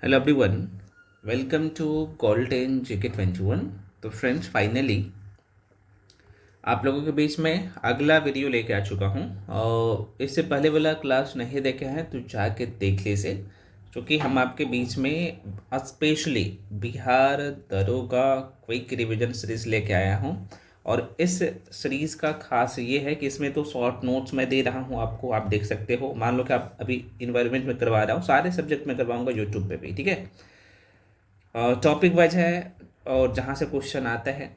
Hello everyone, welcome to golden G K 21। तो friends, finally आप लोगों के बीच में अगला वीडियो लेके आ चुका हूँ। और इससे पहले वाला क्लास नहीं देखे हैं तो जाके देख लीजिए, क्योंकि हम आपके बीच में स्पेशली बिहार दरोगा क्विक रिवीजन सीरीज लेके आया हूँ। और इस सीरीज़ का खास ये है कि इसमें तो शॉर्ट नोट्स मैं दे रहा हूँ आपको, आप देख सकते हो। मान लो कि आप अभी इन्वायरमेंट में करवा रहा हूँ, सारे सब्जेक्ट में करवाऊंगा यूट्यूब पे भी, ठीक है। टॉपिक वाइज है और जहाँ से क्वेश्चन आता है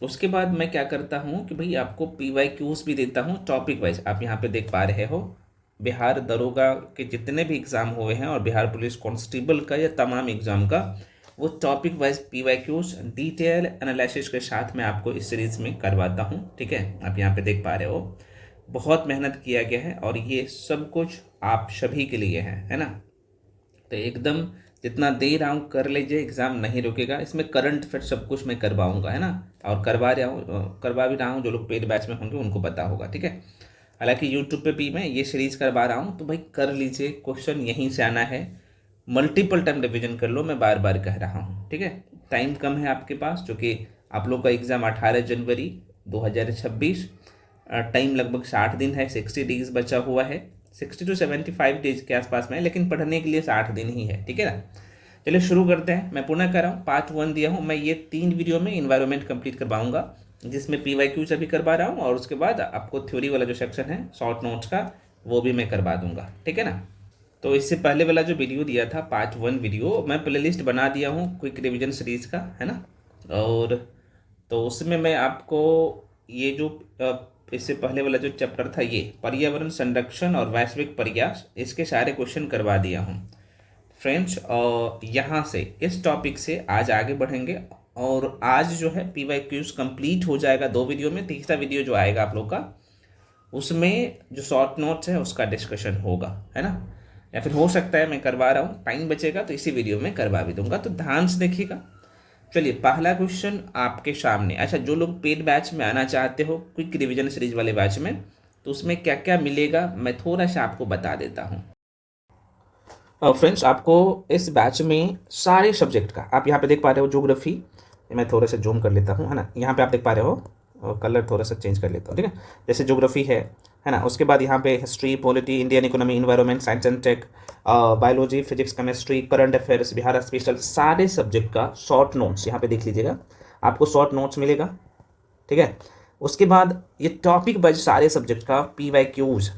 उसके बाद मैं क्या करता हूँ कि भाई आपको पी वाई क्यूज़ भी देता हूँ टॉपिक वाइज। आप यहाँ पे देख पा रहे हो, बिहार दरोगा के जितने भी एग्ज़ाम हुए हैं और बिहार पुलिस कांस्टेबल का या तमाम एग्ज़ाम का, वो topic wise P Y Qs detail analysis के साथ मैं आपको इस सीरीज़ में करवाता हूँ, ठीक है। आप यहाँ पे देख पा रहे हो, बहुत मेहनत किया गया है और ये सब कुछ आप सभी के लिए है ना। तो एकदम जितना दे रहा हूँ कर लीजिए, एग्ज़ाम नहीं रुकेगा। इसमें करंट फिर सब कुछ मैं करवाऊँगा, है ना। और करवा भी रहा हूँ, जो लोग पेड बैच में होंगे उनको पता होगा, ठीक है। हालांकि यूट्यूब पे भी मैं ये सीरीज़ करवा रहा हूँ, तो भाई कर लीजिए, क्वेश्चन यहीं से आना है। मल्टीपल टाइम रिविजन कर लो, मैं बार बार कह रहा हूँ, ठीक है। टाइम कम है आपके पास, क्योंकि आप लोग का एग्ज़ाम 18 जनवरी 2026। टाइम लगभग 60 दिन है, 60 डेज बचा हुआ है। 60 to 75 डेज के आसपास में है, लेकिन पढ़ने के लिए 60 दिन ही है, ठीक है ना। चलिए शुरू करते हैं। मैं पुनः कर रहा हूँ, पार्ट 1 दिया हूँ मैं, ये 3 वीडियो में इन्वायरमेंट कंप्लीट करवाऊंगा, जिसमें पी वाई क्यू से भी करवा रहा हूँ और उसके बाद आपको थ्योरी वाला जो सेक्शन है शॉर्ट नोट्स का, वो भी मैं करवा दूंगा, ठीक है ना। तो इससे पहले वाला जो वीडियो दिया था पार्ट 1 वीडियो, मैं प्लेलिस्ट बना दिया हूँ क्विक रिवीजन सीरीज़ का, है ना। और तो उसमें मैं आपको ये जो इससे पहले वाला जो चैप्टर था, ये पर्यावरण संरक्षण और वैश्विक प्रयास, इसके सारे क्वेश्चन करवा दिया हूँ फ्रेंड्स। और यहाँ से इस टॉपिक से आज आगे बढ़ेंगे। और आज जो है पी वाई क्यूज़ कंप्लीट हो जाएगा 2 वीडियो में। तीसरा वीडियो जो आएगा आप लोग का, उसमें जो शॉर्ट नोट्स है उसका डिस्कशन होगा, है ना। या फिर हो सकता है मैं करवा रहा हूँ, टाइम बचेगा तो इसी वीडियो में करवा भी दूंगा, तो ध्यान से देखिएगा। चलिए पहला क्वेश्चन आपके सामने। अच्छा, जो लोग पेड बैच में आना चाहते हो क्विक रिवीजन सीरीज वाले बैच में, तो उसमें क्या क्या मिलेगा मैं थोड़ा सा आपको बता देता हूँ। फ्रेंड्स, आपको इस बैच में सारे सब्जेक्ट का, आप यहाँ पे देख पा रहे हो ज्योग्राफी, मैं थोड़ा सा जूम कर लेता हूँ, है ना। यहाँ पे आप देख पा रहे हो, और कलर थोड़ा सा चेंज कर लेता हूँ, ठीक है। जैसे ज्योग्राफी है ना। उसके बाद यहाँ पे history, polity, Indian economy, environment, science and tech, biology, physics, chemistry, current affairs, Bihar special, सारे सब्जेक्ट का शॉर्ट नोट्स यहाँ पे देख लीजिएगा, आपको शॉर्ट नोट्स मिलेगा, ठीक है। उसके बाद ये टॉपिक वाइज सारे सब्जेक्ट का पी वाई क्यूज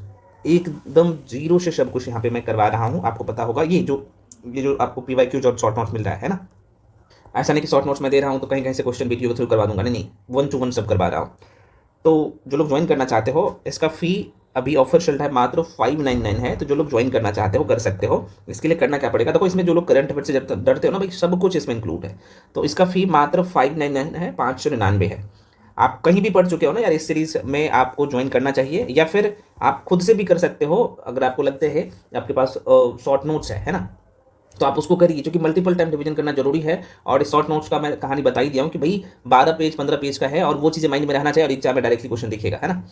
एकदम जीरो से सब कुछ यहाँ पे मैं करवा रहा हूँ। आपको पता होगा ये जो आपको पी वाई क्यूज और शॉर्ट नोट्स मिल रहा है ना। ऐसा नहीं कि शॉर्ट नोट्स मैं दे रहा हूँ तो कहीं कहीं से क्वेश्चन वीडियो के थ्रू करवा दूंगा, नहीं नहीं, 1 to 1 सब करवा रहा हूँ। तो जो लोग ज्वाइन करना चाहते हो, इसका फ़ी अभी ऑफर चल रहा है, मात्र 599 है। तो जो लोग ज्वाइन करना चाहते हो कर सकते हो। इसके लिए करना क्या पड़ेगा, देखो इसमें जो लोग करंट अफेयर से डरते हो ना भाई, सब कुछ इसमें इंक्लूड है। तो इसका फ़ी मात्र 599 है, 599 है। आप कहीं भी पढ़ चुके हो ना यार, इस सीरीज में आपको ज्वाइन करना चाहिए, या फिर आप खुद से भी कर सकते हो अगर आपको लगता है आपके पास शॉर्ट नोट्स है ना, तो आप उसको करिए, क्योंकि मल्टीपल टाइम रिवीजन करना जरूरी है। और इस शॉर्ट नोट्स का मैं कहानी बता ही दिया हूँ कि भाई 12 पेज 15 पेज का है, और वो चीज़ें माइंड में रहना चाहिए और एग्जाम में डायरेक्टली क्वेश्चन दिखेगा, है ना।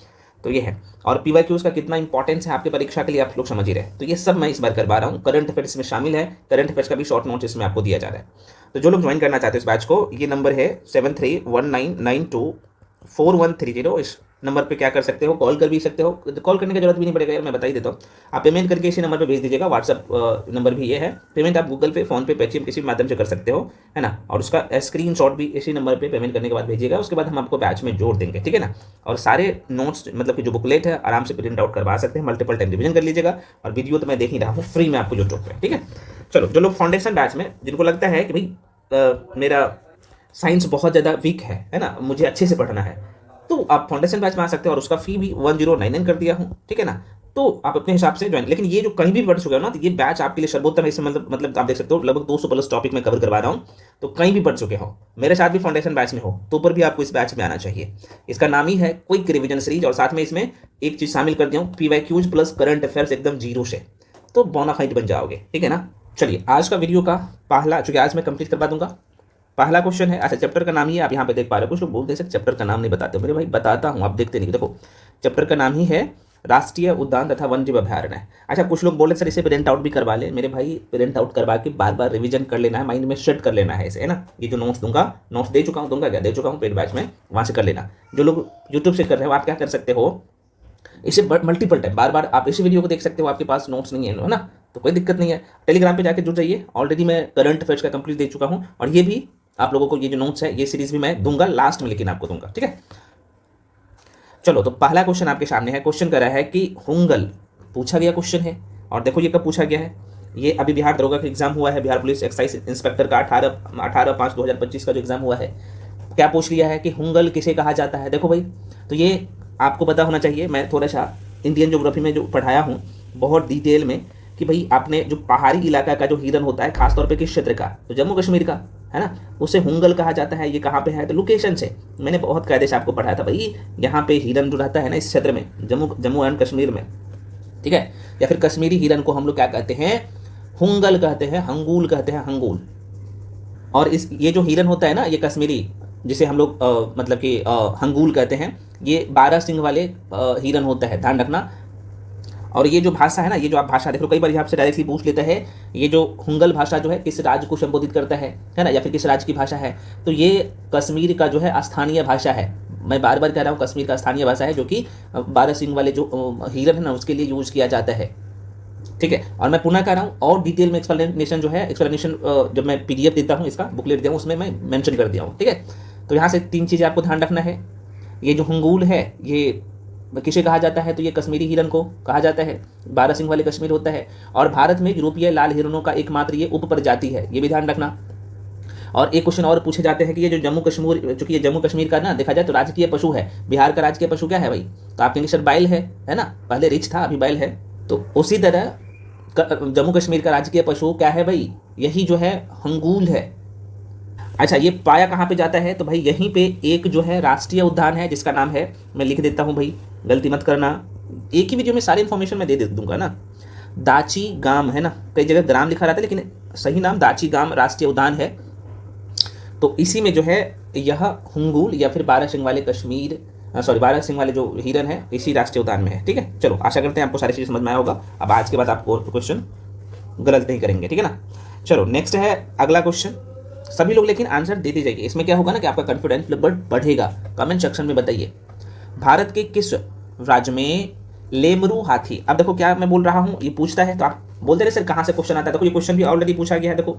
तो ये है। और पी वाई क्यूज का कितना इंपॉर्टेंस है आपके परीक्षा के लिए आप लोग समझ ही रहे। तो ये सब मैं इस बार करवा रहा हूँ, करंट अफेयर्स में शामिल है, करंट अफेयर्स का भी शॉर्ट नोट्स इसमें आपको दिया जा रहा है। तो जो लोग ज्वाइन करना चाहते हैं इस बैच को, ये नंबर है 7319924130। इस नंबर पे क्या कर सकते हो, कॉल कर भी सकते हो। कॉल करने की जरूरत भी नहीं पड़ेगा यार, मैं बता ही देता हूँ। आप पेमेंट करके इसी नंबर पे भेज दीजिएगा, व्हाट्सअप नंबर भी ये है। पेमेंट आप गूगल पे, फोन पे, पेटीएम किसी भी माध्यम से कर सकते हो, है ना। और उसका स्क्रीन शॉट भी इसी नंबर पे पेमेंट करने के बाद भेजिएगा, उसके बाद हम आपको बैच में जोड़ देंगे, ठीक है ना। और सारे नोट्स मतलब कि जो बुकलेट है आराम से प्रिंट आउट करवा सकते हैं, मल्टीपल टाइम रिविजन कर लीजिएगा। और वीडियो तो मैं देख ही रहा हूँ फ्री में आपको यूट्यूब पे, ठीक है। चलो, जो लोग फाउंडेशन बैच में, जिनको लगता है कि भाई मेरा साइंस बहुत ज़्यादा वीक है ना, मुझे अच्छे से पढ़ना है, तो आप फाउंडेशन बैच में आ सकते हो। और उसका फी भी 1099 कर दिया हूँ, ठीक है ना। तो आप अपने हिसाब से ज्वाइन, लेकिन ये जो कहीं भी पढ़ चुके हो ना, तो ये बैच आपके लिए सर्वोत्तम है। इसमें मतलब आप देख सकते हो लगभग 200 प्लस टॉपिक में कवर करवा रहा हूँ। तो कहीं भी पढ़ चुके हो, मेरे साथ भी फाउंडेशन बैच में हो, तो ऊपर भी आपको इस बैच में आना चाहिए। इसका नाम ही है क्विक रिवीजन सीरीज, और साथ में इसमें एक चीज़ शामिल कर दिया हूँ, P Y Qs plus current affairs एकदम जीरो से, तो बोनाफाइड बन जाओगे, ठीक है ना। चलिए आज का वीडियो का पहला, चूंकि आज मैं कंप्लीट करवा दूंगा, पहला क्वेश्चन है। अच्छा, चैप्टर का नाम ही है, आप यहाँ पे देख पा रहे हो। कुछ लोग बोलते हैं सर चैप्टर का नाम नहीं बताते हो। मेरे भाई बताता हूँ, आप देखते नहीं, देखो चैप्टर का नाम ही है राष्ट्रीय उद्यान तथा वन्यजीव अभ्यारण्य है। अच्छा, कुछ लोग बोले सर इसे प्रिंट आउट भी करवा ले। मेरे भाई प्रिंट आउट करवा के बार बार रिवीजन कर लेना है, माइंड में सेट कर लेना है इसे, है ना। ये जो नोट्स दूंगा, नोट्स दे चुका हूँ, दूंगा क्या, दे चुका हूँ पेड बैच में, वहाँ से कर लेना। जो लोग यूट्यूब से कर रहे हो आप क्या कर सकते हो, इसे मल्टीपल टाइम बार बार आप इसी वीडियो को देख सकते हो, आपके पास नोट्स नहीं है ना, तो कोई दिक्कत नहीं है। टेलीग्राम पे जाके जुड़ जाइए, ऑलरेडी मैं करंट अफेयर्स का कंप्लीट दे चुका हूँ, और ये भी आप लोगों को ये जो नोट्स है ये सीरीज भी मैं दूंगा लास्ट में, लेकिन आपको दूंगा, ठीक है। चलो, तो पहला क्वेश्चन आपके सामने है। क्वेश्चन कर रहा है कि हुंगल पूछा गया क्वेश्चन है, और देखो ये कब पूछा गया है, ये अभी बिहार दरोगा का एग्जाम हुआ है, बिहार पुलिस एक्साइज इंस्पेक्टर का 18/5/2025 का जो एग्जाम हुआ है। क्या पूछ लिया है कि हुंगल किसे कहा जाता है। देखो भाई, तो ये आपको पता होना चाहिए, मैं थोड़ा सा इंडियन ज्योग्राफी में जो पढ़ाया हूँ बहुत डिटेल में, कि भाई आपने जो पहाड़ी इलाका का जो हिरन होता है, खासतौर पे किस क्षेत्र का, तो जम्मू कश्मीर का, है ना, उसे हुंगल कहा जाता है। ये कहाँ पे है, तो लोकेशन से मैंने बहुत कायदे से आपको पढ़ाया था भाई, यहाँ पे हिरन जो रहता है ना इस क्षेत्र में, जम्मू एंड कश्मीर में, ठीक है, या फिर कश्मीरी हिरन को हम लोग क्या कहते हैं, हुंगल कहते हैं, हंगूल कहते हैं, हंगूल। और इस ये जो हिरन होता है ना, ये कश्मीरी, जिसे हम लोग मतलब कि हंगूल कहते हैं, ये 12 सिंग वाले हिरन होता है, ध्यान रखना। और ये जो भाषा है ना, ये जो आप भाषा देख लो, कई बार यहाँ से डायरेक्टली पूछ लेता है, ये जो हुंगल भाषा जो है किस राज्य को संबोधित करता है ना, या फिर किस राज्य की भाषा है, तो ये कश्मीर का जो है स्थानीय भाषा है। मैं बार बार कह रहा हूँ, कश्मीर का स्थानीय भाषा है, जो कि 12 सिंग वाले जो हिरन है ना उसके लिए यूज किया जाता है, ठीक है। और मैं पुनः कह रहा हूँ, और डिटेल में एक्सप्लेनेशन जो है, एक्सप्लेनेशन जब मैं PDF देता हूँ, इसका बुकलेट दिया हूँ, उसमें मैं मेंशन कर दिया हूँ, ठीक है। तो यहाँ से 3 चीज़ें आपको ध्यान रखना है। ये जो हंगूल है ये किसे कहा जाता है, तो ये कश्मीरी हिरन को कहा जाता है, 12 सिंग वाले कश्मीर होता है। और भारत में यूरोपीय लाल हिरनों का एकमात्र ये उप प्रजाति है, ये भी ध्यान रखना। और एक क्वेश्चन और पूछे जाते हैं कि ये जो जम्मू कश्मीर, चूंकि ये जम्मू कश्मीर का ना देखा जाए तो राजकीय पशु है, बिहार का राजकीय पशु क्या है भाई, तो आप कहेंगे सर बैल है ना, पहले रिच था अभी बैल है। तो उसी तरह जम्मू कश्मीर का राजकीय पशु क्या है भाई, यही जो है हंगूल है। अच्छा, ये पाया कहाँ पे जाता है, तो भाई यहीं पे एक जो है राष्ट्रीय उद्यान है जिसका नाम है, मैं लिख देता हूँ भाई, गलती मत करना, एक ही वीडियो में सारी इन्फॉर्मेशन मैं दे दूंगा ना। दाची गाम है ना, कई जगह ग्राम लिखा रहता है, लेकिन सही नाम दाची गाम राष्ट्रीय उद्यान है। तो इसी में जो है यह हुंगूल या फिर 12 सिंग वाले 12 सिंग वाले जो हिरन है इसी राष्ट्रीय उद्यान में है, ठीक है। चलो, आशा करते हैं आपको सारी चीज़ समझ में आया होगा। अब आज के बाद आप और क्वेश्चन गलत नहीं करेंगे, ठीक है ना। चलो, नेक्स्ट है अगला क्वेश्चन। सभी लोग लेकिन आंसर देते जाइए, इसमें क्या होगा ना कि आपका कॉन्फिडेंस लेवल बढ़ेगा। कमेंट सेक्शन में बताइए, भारत के किस राज्य में लेमरू हाथी, अब देखो क्या मैं बोल रहा हूँ, ये पूछता है तो आप बोलते रहे सर कहाँ से क्वेश्चन आता है। देखो ये क्वेश्चन भी ऑलरेडी पूछा गया है। देखो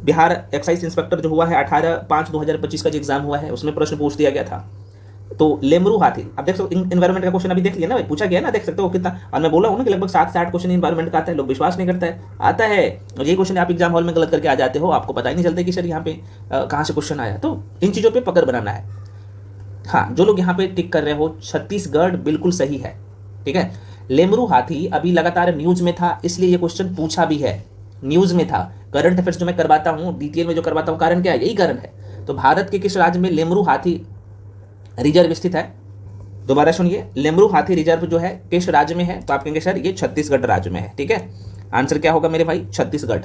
बिहार एक्साइज इंस्पेक्टर जो हुआ है 18/5/2025 का जो एग्जाम हुआ है उसमें प्रश्न पूछ दिया गया था। तो लेमरू हाथी, अब देख सकते इन्वायरमेंट का क्वेश्चन अभी देख लिया ना भाई, पूछा गया ना, देख सकते हो कितना। और मैं बोला हूँ ना कि लगभग 7 से 8 क्वेश्चन इन्वायरमेंट का आता है, लोग विश्वास नहीं करता है, आता है। और ये क्वेश्चन आप एग्जाम हॉल में गलत करके आ जाते हो, आपको पता ही नहीं चलता कि सर यहाँ पे कहाँ से क्वेश्चन आया। तो इन चीज़ों पर पकड़ बनाना है। हाँ, जो लोग यहाँ पे टिक कर रहे हो, छत्तीसगढ़ बिल्कुल सही है, ठीक है। लेमरू हाथी अभी लगातार न्यूज में था, इसलिए ये क्वेश्चन पूछा भी है, न्यूज में था। करंट अफेयर्स जो मैं करवाता हूँ, डिटेल में जो करवाता हूँ, कारण क्या है, यही कारण है। तो भारत के किस राज्य में लेमरू हाथी रिजर्व स्थित है, दोबारा सुनिए, लेमरू हाथी रिजर्व जो है किस राज्य में है, तो आप कहेंगे सर ये छत्तीसगढ़ राज्य में है, ठीक है। आंसर क्या होगा मेरे भाई, छत्तीसगढ़।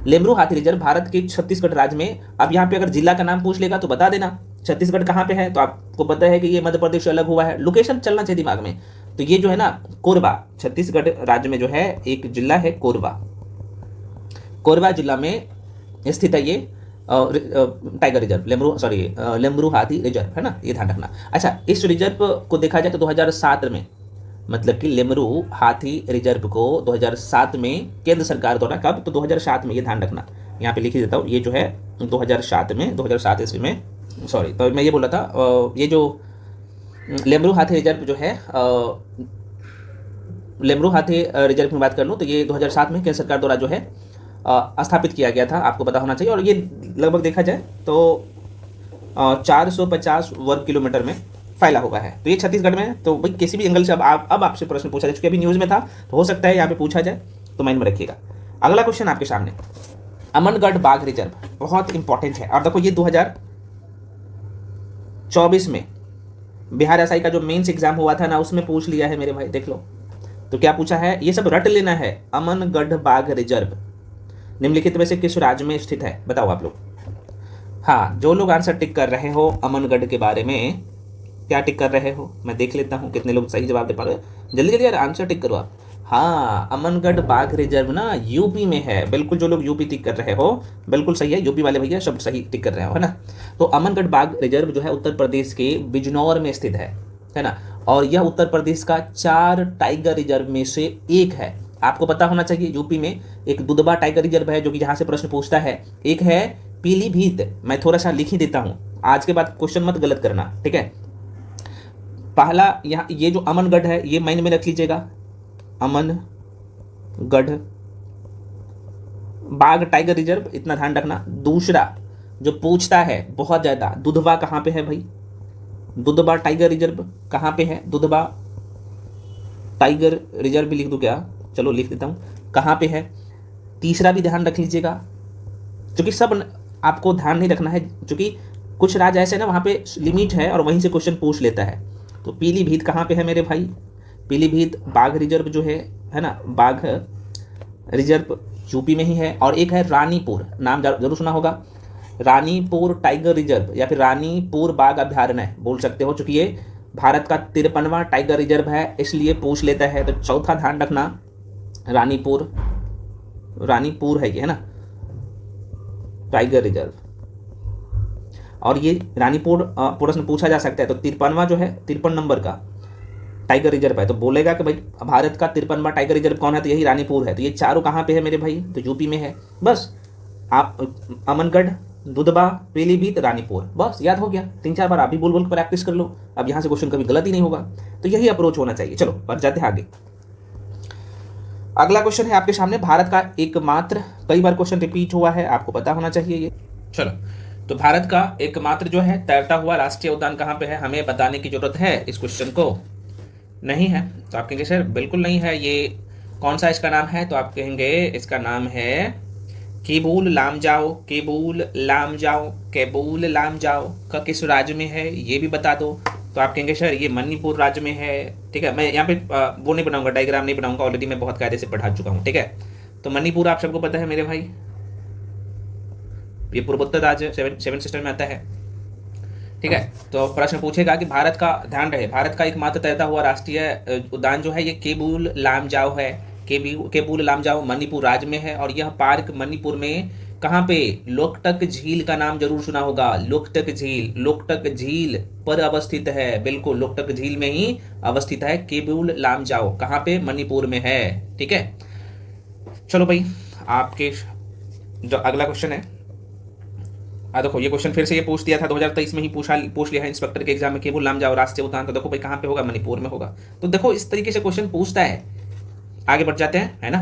लेमरू हाथी रिजर्व भारत के छत्तीसगढ़ राज्य में। अब यहाँ पे अगर जिला का नाम पूछ लेगा तो बता देना छत्तीसगढ़ कहाँ पे है, तो आपको पता है कि ये मध्य प्रदेश से अलग हुआ है, लोकेशन चलना चाहिए दिमाग में। तो ये जो है ना कोरबा, छत्तीसगढ़ राज्य में जो है एक जिला है कोरबा, कोरबा जिला में स्थित है ये टाइगर रिजर्व, लेमरू हाथी रिजर्व, है ना, ये ध्यान रखना। अच्छा, इस रिजर्व को देखा जाए तो 2007 में, मतलब कि लेमरू हाथी रिजर्व को 2007 में केंद्र सरकार द्वारा, कब, तो 2007 में, ये ध्यान रखना, यहाँ पे लिख ही देता हूँ, ये जो है 2007 ईस्वी में, सॉरी, तो मैं ये बोला था ये जो लेमरू हाथी रिजर्व जो है, लेमरू हाथी रिजर्व की बात कर लूँ तो ये 2007 में केंद्र सरकार द्वारा जो है स्थापित किया गया था, आपको पता होना चाहिए। और ये लगभग देखा जाए तो 450 वर्ग किलोमीटर में फैला हुआ है। तो ये छत्तीसगढ़ में है। तो भाई किसी भी एंगल से अब आपसे प्रश्न पूछा जाए, चूंकि अभी न्यूज़ में था तो हो सकता है यहाँ पे पूछा जाए, तो माइंड में रखिएगा। अगला क्वेश्चन आपके सामने, अमनगढ़ बाघ रिजर्व बहुत इंपॉर्टेंट है। और देखो ये 2024 में बिहार एसआई का जो मेंस एग्जाम हुआ था ना, उसमें पूछ लिया है मेरे भाई, देख लो। तो क्या पूछा है, ये सब रट लेना है। अमनगढ़ बाघ रिजर्व निम्नलिखित में से किस राज्य में स्थित है, बताओ आप लोग। हाँ, जो लोग आंसर टिक कर रहे हो अमनगढ़ के बारे में, क्या टिक कर रहे हो, मैं देख लेता हूँ कितने लोग सही जवाब दे पा रहे हो। जल्दी जल्दी यार आंसर टिक करो आप। हाँ, अमनगढ़ बाघ रिजर्व ना यूपी में है, बिल्कुल। जो लोग यूपी टिक कर रहे हो बिल्कुल सही है, यूपी वाले भैया सब सही टिक कर रहे हो, है ना। तो अमनगढ़ बाघ रिजर्व जो है उत्तर प्रदेश के बिजनौर में स्थित है ना। और यह उत्तर प्रदेश का 4 टाइगर रिजर्व में से एक है। आपको पता होना चाहिए यूपी में एक दुधबा टाइगर रिजर्व है जो कि यहाँ से प्रश्न पूछता है, एक है पीलीभीत। मैं थोड़ा सा लिख ही देता हूँ, आज के बाद क्वेश्चन मत गलत करना, ठीक है। पहला यहाँ ये जो अमनगढ़ है ये माइंड में रख लीजिएगा, अमनगढ़ बाघ टाइगर रिजर्व, इतना ध्यान रखना। दूसरा जो पूछता है बहुत ज्यादा, दुधवा कहाँ पे है भाई, दुधवा टाइगर रिजर्व कहाँ पे है, दुधवा टाइगर रिजर्व भी लिख दूं क्या, चलो लिख देता हूँ कहाँ पे है। तीसरा भी ध्यान रख लीजिएगा, क्योंकि सब आपको ध्यान नहीं रखना है, क्योंकि कुछ राज्य ऐसे ना वहाँ पे लिमिट है और वहीं से क्वेश्चन पूछ लेता है। तो पीलीभीत कहाँ पे है मेरे भाई, पीलीभीत बाघ रिजर्व जो है ना, बाघ रिजर्व यूपी में ही है। और एक है रानीपुर, नाम जरूर सुना होगा, रानीपुर टाइगर रिजर्व या फिर रानीपुर बाघ अभ्यारण्य बोल सकते हो, चूंकि ये भारत का 53वां टाइगर रिजर्व है इसलिए पूछ लेता है। तो चौथा ध्यान रखना, रानीपुर, रानीपुर है ये, है ना, टाइगर रिजर्व। और ये रानीपुर प्रश्न पूछा जा सकता है। तो 53वां जो है, 53 नंबर का टाइगर रिजर्व है, तो बोलेगा कि भाई भारत का 53वां टाइगर रिजर्व कौन है, तो यही रानीपुर है। तो ये चारों कहाँ पे है मेरे भाई, तो यूपी में है। बस आप अमनगढ़, दुधबा, पीलीभीत, रानीपुर, बस याद हो गया। 3-4 बार आप भी बोल बोल प्रैक्टिस कर लो, अब यहाँ से क्वेश्चन कभी गलत ही नहीं होगा। तो यही अप्रोच होना चाहिए। चलो बढ़ जाते हैं आगे। अगला क्वेश्चन है आपके सामने, भारत का एकमात्र, कई बार क्वेश्चन रिपीट हुआ है, आपको पता होना चाहिए ये। चलो, तो भारत का एकमात्र जो है तैरता हुआ राष्ट्रीय उद्यान कहाँ पे है, हमें बताने की जरूरत है इस क्वेश्चन को, नहीं है। तो आप कहेंगे सर बिल्कुल नहीं है, ये कौन सा इसका नाम है, तो आप कहेंगे इसका नाम है केबुल लामजाओ, केबुल लामजाओ, केबुल लामजाओ का किस राज्य में है ये भी बता दो। तो आप कहेंगे सर ये मणिपुर राज्य में है, ठीक है। मैं यहाँ पे वो नहीं बनाऊंगा, डायग्राम नहीं बनाऊंगा, ऑलरेडी मैं बहुत कायदे से पढ़ा चुका हूँ, ठीक है। तो मणिपुर आप सबको पता है मेरे भाई, ये पूर्वोत्तर राज्य 7 सिस्टर में आता है, ठीक है। तो प्रश्न पूछेगा कि भारत का, ध्यान रहे, भारत का एकमात्र तैरता हुआ राष्ट्रीय उद्यान जो है ये केबुल लामजाओ है। केबुल लामजाओ मणिपुर राज्य में है। और यह पार्क मणिपुर में कहाँ पे, लोकटक झील का नाम जरूर सुना होगा, लोकटक झील, लोकटक झील पर अवस्थित है, बिल्कुल लोकटक झील में ही अवस्थित है केबुल लामजाओ, कहाँ पे, मणिपुर में है, ठीक है। चलो भाई, आपके जो अगला क्वेश्चन है, देखो ये क्वेश्चन फिर से ये पूछ दिया था 2023 में ही पूछ लिया है इंस्पेक्टर के एग्जाम में, केबुल लामजाओ राष्ट्रीय उद्यान। तो देखो भाई कहाँ पे होगा, मणिपुर में होगा। तो देखो इस तरीके से क्वेश्चन पूछता है। आगे बढ़ जाते हैं, है ना।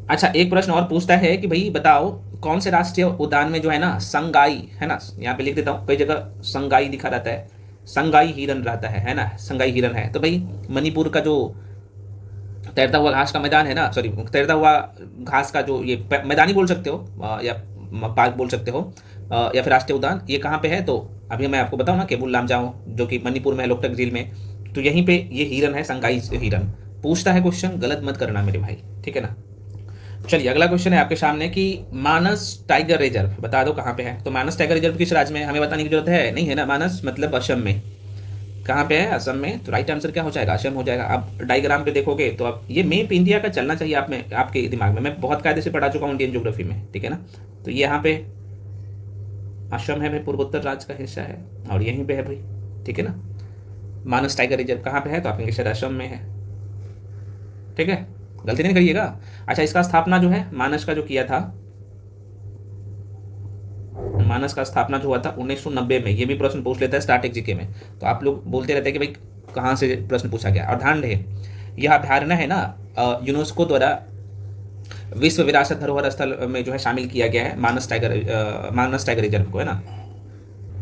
अच्छा, एक प्रश्न और पूछता है कि भाई बताओ कौन से राष्ट्रीय उद्यान में जो है ना संगाई, है ना, यहाँ पे लिख देता हूँ, कई जगह संगाई दिखा रहता है, संगाई हिरन रहता है ना, संगाई हिरन है। तो भाई मणिपुर का जो तैरता हुआ घास का मैदान है ना, सॉरी, तैरता हुआ घास का जो ये मैदानी बोल सकते हो या पार्क बोल सकते हो या फिर राष्ट्रीय उद्यान, ये कहाँ पे है। तो अभी मैं आपको बताऊँ ना, केबुल लामजाओ जो कि मणिपुर में है, लोकटक झील में। तो यहीं पे ये हिरन है, संगाई हिरन। पूछता है क्वेश्चन, गलत मत करना मेरे भाई, ठीक है ना। चलिए अगला क्वेश्चन है आपके सामने कि मानस टाइगर रिजर्व बता दो कहाँ पे है। तो मानस टाइगर रिजर्व किस राज्य में है, हमें बताने की जरूरत है, नहीं है ना। मानस मतलब असम में, कहाँ पे है, असम में। तो राइट आंसर क्या हो जाएगा, असम हो जाएगा। आप डायग्राम पे देखोगे तो आप, ये मैप इंडिया का चलना चाहिए आप में, आपके दिमाग में, मैं बहुत कायदे से पढ़ा चुका हूँ इंडियन ज्योग्राफी में, ठीक है ना। तो ये यहाँ पे असम है भाई, पूर्वोत्तर राज्य का हिस्सा है, और यहीं पे है भाई, ठीक है ना। मानस टाइगर रिजर्व कहाँ पे है, तो आप कहेंगे शायद असम में है, ठीक है, गलती नहीं करिएगा। अच्छा, इसका स्थापना जो है मानस का जो किया था, मानस का स्थापना जो हुआ था 1990 में, ये भी प्रश्न पूछ लेता है स्टैटिक जीके में। तो आप लोग बोलते रहते हैं कि भाई कहाँ से प्रश्न पूछा गया। और ध्यान रहे, यह अभ्यारण्य है ना यूनेस्को द्वारा विश्व विरासत धरोहर स्थल में जो है शामिल किया गया है मानस टाइगर रिजर्व को, है ना।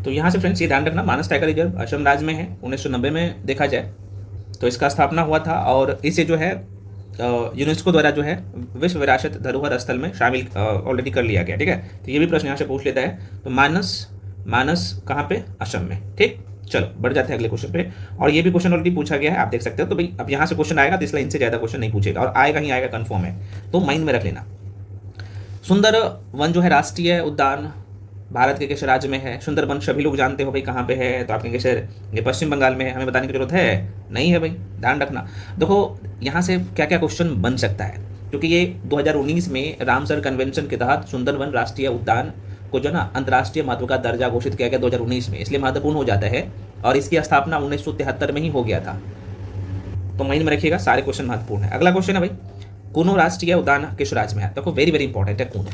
तो यहाँ से फ्रेंड्स ये ध्यान रखना, मानस टाइगर रिजर्व असम राज्य में है, 1990 में देखा जाए तो इसका स्थापना हुआ था। और इसे जो है यूनेस्को द्वारा जो है विश्व विरासत धरोहर स्थल में शामिल ऑलरेडी कर लिया गया, ठीक है। तो ये भी प्रश्न यहाँ से पूछ लेता है। तो मानस कहाँ पे, असम में, ठीक। चलो बढ़ जाते हैं अगले क्वेश्चन पे। और ये भी क्वेश्चन ऑलरेडी पूछा गया है, आप देख सकते हो। तो भाई अब यहाँ से क्वेश्चन आएगा, तो इसलिए इनसे ज़्यादा क्वेश्चन नहीं पूछेगा, और आएगा ही आएगा, कन्फर्म है। तो माइंड में रख लेना। सुंदर वन जो है राष्ट्रीय उद्यान भारत के किस राज्य में है? सुंदरबन सभी लोग जानते हो भाई कहाँ पे है, तो आप कहेंगे सर ये पश्चिम बंगाल में है, हमें बताने की जरूरत है? नहीं है भाई, ध्यान रखना। देखो यहाँ से क्या क्या क्वेश्चन बन सकता है, क्योंकि ये 2019 में रामसर कन्वेंशन के तहत सुंदरबन राष्ट्रीय उद्यान को जो ना अंतर्राष्ट्रीय महत्व का दर्जा घोषित किया गया 2019 में, इसलिए महत्वपूर्ण हो जाता है। और इसकी स्थापना 1973 में ही हो गया था, तो माइंड में रखिएगा, सारे क्वेश्चन महत्वपूर्ण है। अगला क्वेश्चन है भाई, कूनो राष्ट्रीय उद्यान किस राज्य में है? देखो वेरी वेरी इंपॉर्टेंट है कूनो।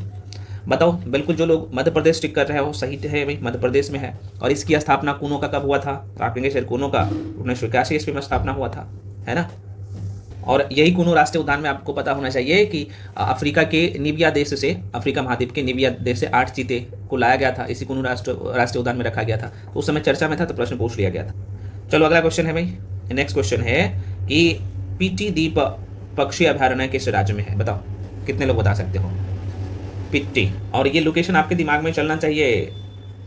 बताओ, बिल्कुल जो लोग मध्य प्रदेश टिक कर रहे हो सही है भाई, मध्य प्रदेश में है। और इसकी स्थापना कूनो का कब हुआ था? तो आप कहेंगे सर कूनो का 1981 ईस्वी में स्थापना हुआ था, है ना। और यही कूनो राष्ट्रीय उद्यान में आपको पता होना चाहिए कि अफ्रीका के नीबिया देश से, अफ्रीका महाद्वीप के नीबिया देश से 8 चीते को लाया गया था, इसी कूनो राष्ट्रीय उद्यान में रखा गया था। तो उस समय चर्चा में था, तो प्रश्न पूछ लिया गया था। चलो अगला क्वेश्चन है भाई, नेक्स्ट क्वेश्चन है कि पिट्टी द्वीप पक्षी अभयारण्य किस राज्य में है? बताओ, कितने लोग बता सकते हो? पिट्टी, और ये लोकेशन आपके दिमाग में चलना चाहिए,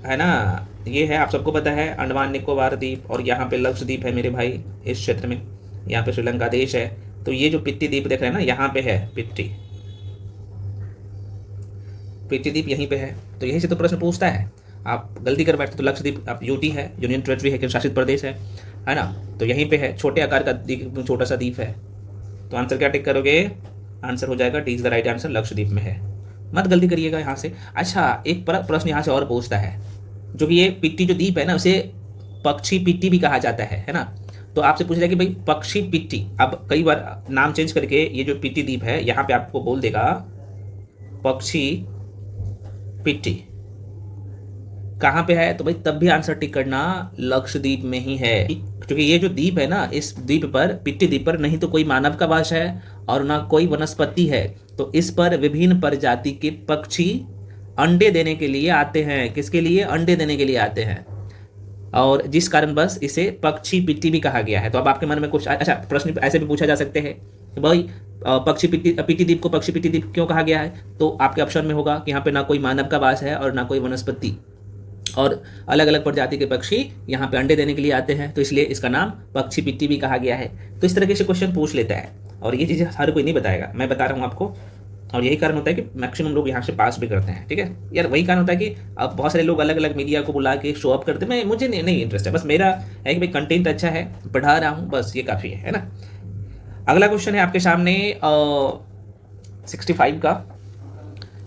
है ना। ये है, आप सबको पता है, अंडमान निकोबार द्वीप, और यहाँ पे लक्षद्वीप है मेरे भाई इस क्षेत्र में, यहाँ पे श्रीलंका देश है। तो ये जो पिट्टी द्वीप देख रहे हैं ना, यहाँ पे है पिट्टी द्वीप यहीं पे है। तो यहीं से तो प्रश्न पूछता है, आप गलती कर बैठते। तो लक्षद्वीप आप यूटी है, यूनियन टेरिटरी है, केंद्र शासित प्रदेश है ना। तो यहीं पे है, छोटे आकार का छोटा सा द्वीप है। तो आंसर क्या टिक करोगे? आंसर हो जाएगा D is the right answer, Lakshadweep में है। मत गलती करिएगा यहाँ से। अच्छा, एक प्रश्न यहाँ से और पूछता है, जो कि ये पिट्टी जो द्वीप है ना, उसे पक्षी पिट्टी भी कहा जाता है ना। तो आपसे पूछ रहा है कि भाई पक्षी पिट्टी, अब कई बार नाम चेंज करके ये जो पिट्टी द्वीप है यहाँ पे आपको बोल देगा पक्षी पिट्टी। कहाँ पे है? तो भाई तब भी आंसर टिक करना, लक्षद्वीप में ही है। क्योंकि ये जो द्वीप है ना, इस द्वीप पर, पिट्टी द्वीप पर नहीं तो कोई मानव का वास है और ना कोई वनस्पति है। तो इस पर विभिन्न प्रजाति के पक्षी अंडे देने के लिए आते हैं। किसके लिए? अंडे देने के लिए आते हैं, और जिस कारण बस इसे पक्षी पिट्टी भी कहा गया है। तो अब आपके मन में कुछ अच्छा प्रश्न ऐसे भी पूछा जा सकते हैं कि भाई पक्षी पिट्टी द्वीप को पक्षी पिट्टी द्वीप क्यों कहा गया है? तो आपके ऑप्शन में होगा कि यहाँ पे ना कोई मानव का वास है और ना कोई वनस्पति, और अलग अलग प्रजाति के पक्षी यहाँ पे अंडे देने के लिए आते हैं, तो इसलिए इसका नाम पक्षी पिट्टी भी कहा गया है। तो इस तरीके से क्वेश्चन पूछ लेता है, और ये चीज़ें हर कोई नहीं बताएगा, मैं बता रहा हूँ आपको। और यही कारण होता है कि मैक्सिमम लोग यहाँ से पास भी करते हैं, ठीक है यार। वही कारण होता है कि अब बहुत सारे लोग अलग अलग मीडिया को बुला के शो अप करते हैं। मुझे नहीं इंटरेस्ट है, बस मेरा है कि भाई कंटेंट अच्छा है, पढ़ा रहा हूँ, बस ये काफ़ी है ना। अगला क्वेश्चन है आपके सामने 65 का,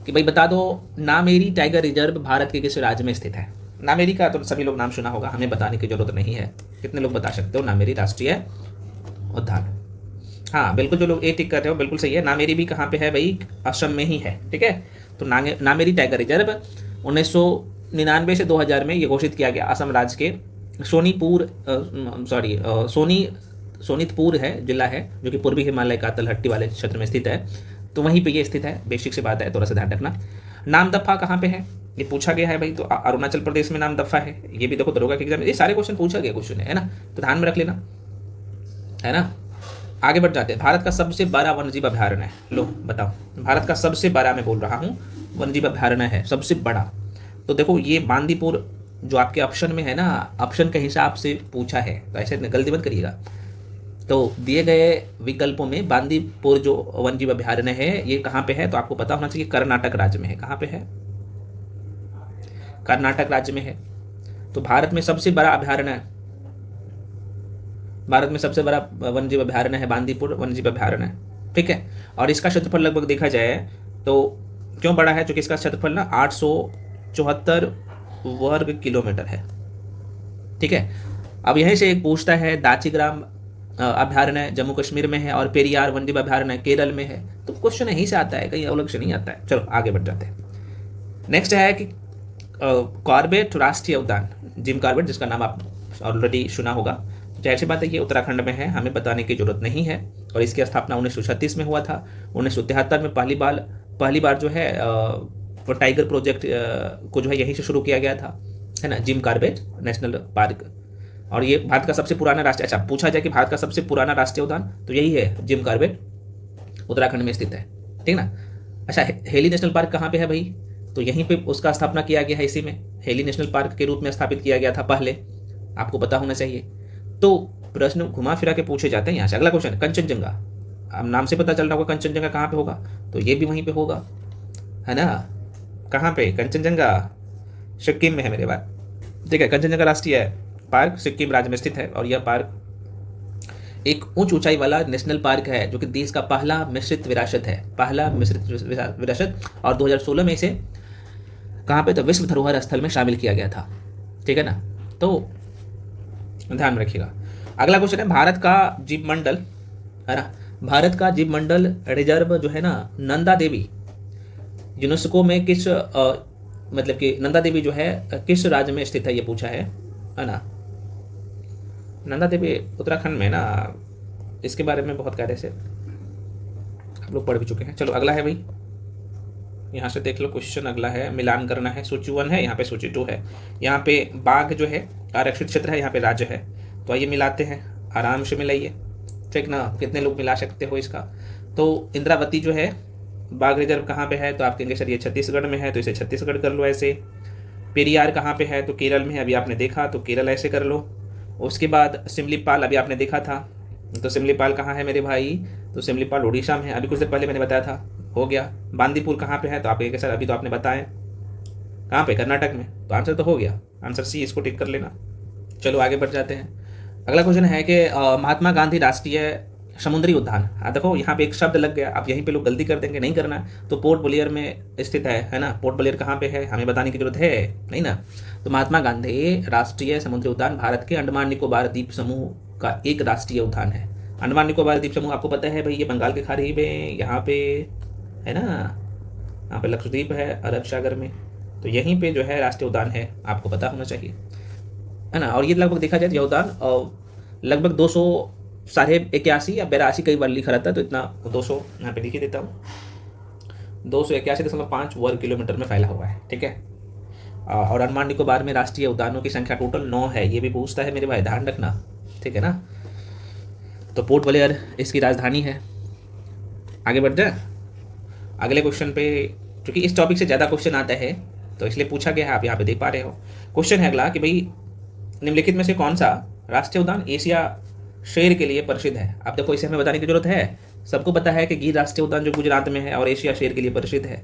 कि भाई बता दो, नामेरी टाइगर रिजर्व भारत के किस राज्य में स्थित है? नामेरी का तो सभी लोग नाम सुना होगा, हमें बताने की जरूरत नहीं है। कितने लोग बता सकते हो नामेरी राष्ट्रीय उद्यान? हाँ बिल्कुल, जो लोग ए टिक कर रहे हो बिल्कुल सही है। नामेरी भी कहाँ पे है भाई? असम में ही है, ठीक है। तो नामेरी टाइगर रिजर्व 1999 से 2000 में ये घोषित किया गया। असम राज्य के सोनीतपुर है जिला है, जो कि पूर्वी हिमालय का तलहट्टी वाले क्षेत्र में स्थित है। तो वहीं पे ये स्थित है, बेसिक सी बात है, थोड़ा सा ध्यान रखना। नामदफा कहाँ पे है? ये पूछा गया है भाई, तो अरुणाचल प्रदेश में नामदफा है। ये भी देखो दरोगा के एग्जाम में ये सारे क्वेश्चन पूछा गया क्वेश्चन है ना, तो ध्यान में रख लेना, है ना। आगे बढ़ जाते हैं। भारत का सबसे बड़ा वन्यजीव अभयारण्य है, लो बताओ, भारत का सबसे बड़ा, मैं बोल रहा हूँ वन्यजीव अभयारण्य है सबसे बड़ा। तो देखो ये बांदीपुर जो आपके ऑप्शन में है ना, ऑप्शन के हिसाब से पूछा है, तो ऐसे गलती मत करिएगा। तो दिए गए विकल्पों में बांदीपुर जो वन्यजीव अभयारण्य है ये कहाँ पे है? तो आपको पता होना चाहिए कर्नाटक राज्य में है। कहाँ पे है? कर्नाटक राज्य में है। तो भारत में सबसे बड़ा अभयारण्य, भारत में सबसे बड़ा वन्यजीव अभयारण्य है बांदीपुर वन्यजीव अभयारण्य, ठीक है। और इसका क्षेत्रफल लगभग देखा जाए तो क्यों बड़ा है? क्योंकि इसका क्षेत्रफल ना 874 वर्ग किलोमीटर है, ठीक है। अब यहीं से एक पूछता है, दाचीग्राम अभयारण्य जम्मू कश्मीर में है और पेरियार वन्यजीव अभयारण्य केरल में है। तो क्वेश्चन यहीं से आता है, कहीं अलग से नहीं आता है। चलो आगे बढ़ जाते हैं। नेक्स्ट है कि कॉर्बेट राष्ट्रीय उद्यान, जिम कॉर्बेट, जिसका नाम आप ऑलरेडी सुना होगा, जाहिर सी बात है ये उत्तराखंड में है, हमें बताने की जरूरत नहीं है। और इसकी स्थापना 1936 में हुआ था। 1973 में पहली बार जो है वो टाइगर प्रोजेक्ट को जो है यहीं से शुरू किया गया था, है ना, जिम कॉर्बेट नेशनल पार्क। और ये भारत का सबसे पुराना राष्ट्रीय, अच्छा पूछा जाए कि भारत का सबसे पुराना राष्ट्रीय उद्यान, तो यही है जिम कॉर्बेट, उत्तराखंड में स्थित है, ठीक ना। अच्छा हेली नेशनल पार्क कहाँ पे है भाई? तो यहीं पे उसका स्थापना किया गया है, इसी में हेली नेशनल पार्क के रूप में स्थापित किया गया था पहले, आपको पता होना चाहिए। तो प्रश्न घुमा फिरा के पूछे जाते हैं यहाँ से। अगला क्वेश्चन, कंचनजंगा, अब नाम से पता चल रहा होगा कंचनजंगा कहाँ पे होगा, तो ये भी वहीं पे होगा, है ना। कहाँ पे? कंचनजंगा सिक्किम में है मेरे भाई, ठीक है। कंचनजंगा राष्ट्रीय पार्क सिक्किम राज्य में स्थित है और यह पार्क एक उच्च ऊंचाई वाला नेशनल पार्क है जो कि देश का पहला मिश्रित विरासत है, पहला मिश्रित विरासत। और 2016 में इसे कहाँ पे, तो विश्व धरोहर स्थल में शामिल किया गया था, ठीक है ना। तो ध्यान में रखिएगा। अगला क्वेश्चन है, भारत का जीव मंडल है ना, भारत का जीव मंडल रिजर्व जो है ना नंदा देवी, यूनेस्को में किस मतलब कि नंदा देवी जो है किस राज्य में स्थित है, ये पूछा है ना। नंदा देवी उत्तराखंड में ना, इसके बारे में बहुत कायदे से आप लोग पढ़ भी चुके हैं। चलो अगला है भाई, यहाँ से देख लो क्वेश्चन अगला है, मिलान करना है। सूची 1 है, यहाँ पे सूची 2 है। यहाँ पे बाघ जो है आरक्षित क्षेत्र है, यहाँ पे राज्य है। तो आइए मिलाते हैं, आराम से मिलाइए, ठीक ना। कितने लोग मिला सकते हो इसका। तो इंद्रावती जो है बाघ रिजर्व कहाँ पे है, तो आप कहेंगे सर ये छत्तीसगढ़ में है, तो इसे छत्तीसगढ़ कर लो ऐसे। पेरियार कहाँ पे है, तो केरल में है, अभी आपने देखा, तो केरल ऐसे कर लो। उसके बाद सिमलीपाल अभी आपने देखा था, तो सिमलीपाल कहाँ है मेरे भाई, तो सिमलीपाल उड़ीसा में है, अभी कुछ देर पहले मैंने बताया था, हो गया। बांदीपुर कहाँ पे है, तो आप कहेंगे सर अभी तो आपने बताया कहाँ पे, कर्नाटक में, तो आंसर तो हो गया, आंसर सी, इसको टिक कर लेना। चलो आगे बढ़ जाते हैं। अगला क्वेश्चन है कि महात्मा गांधी राष्ट्रीय समुद्री उद्यान, देखो यहाँ पे एक शब्द लग गया, आप यहीं पे लोग गलती कर देंगे, नहीं करना। तो पोर्ट ब्लेयर में स्थित है ना, पोर्ट ब्लेयर कहाँ पे है, हमें बताने की जरूरत है नहीं ना। तो महात्मा गांधी राष्ट्रीय समुद्री उद्यान भारत के अंडमान निकोबार द्वीप समूह का एक राष्ट्रीय उद्यान है। अंडमान निकोबार द्वीप समूह आपको पता है भाई, ये बंगाल के खाड़ी में यहाँ पे है ना, यहाँ पे लक्षद्वीप है अरब सागर में, तो यहीं पे जो है राष्ट्रीय उद्यान है, आपको पता होना चाहिए है ना। और ये लगभग देखा जाए तो यह उद्यान लगभग 281 या 82 कई बार लिखा रहता है, तो इतना 200 यहाँ पे लिख ही देता हूँ, 281.5 वर्ग किलोमीटर में फैला हुआ है, ठीक है। और अंडमान निकोबार में राष्ट्रीय उद्यानों की संख्या टोटल 9 है, ये भी पूछता है मेरे भाई, ध्यान रखना, ठीक है ना। तो पोर्ट ब्लेयर इसकी राजधानी है। आगे बढ़ जाए अगले क्वेश्चन पे, क्योंकि इस टॉपिक से ज़्यादा क्वेश्चन आता है तो इसलिए पूछा गया है, आप यहाँ पे देख पा रहे हो। क्वेश्चन है अगला कि भाई निम्नलिखित में से कौन सा राष्ट्रीय उद्यान एशिया शेर के लिए प्रसिद्ध है। अब देखो इसे हमें बताने की जरूरत है, सबको पता है कि गिर राष्ट्रीय उद्यान जो गुजरात में है और एशिया शेर के लिए प्रसिद्ध है।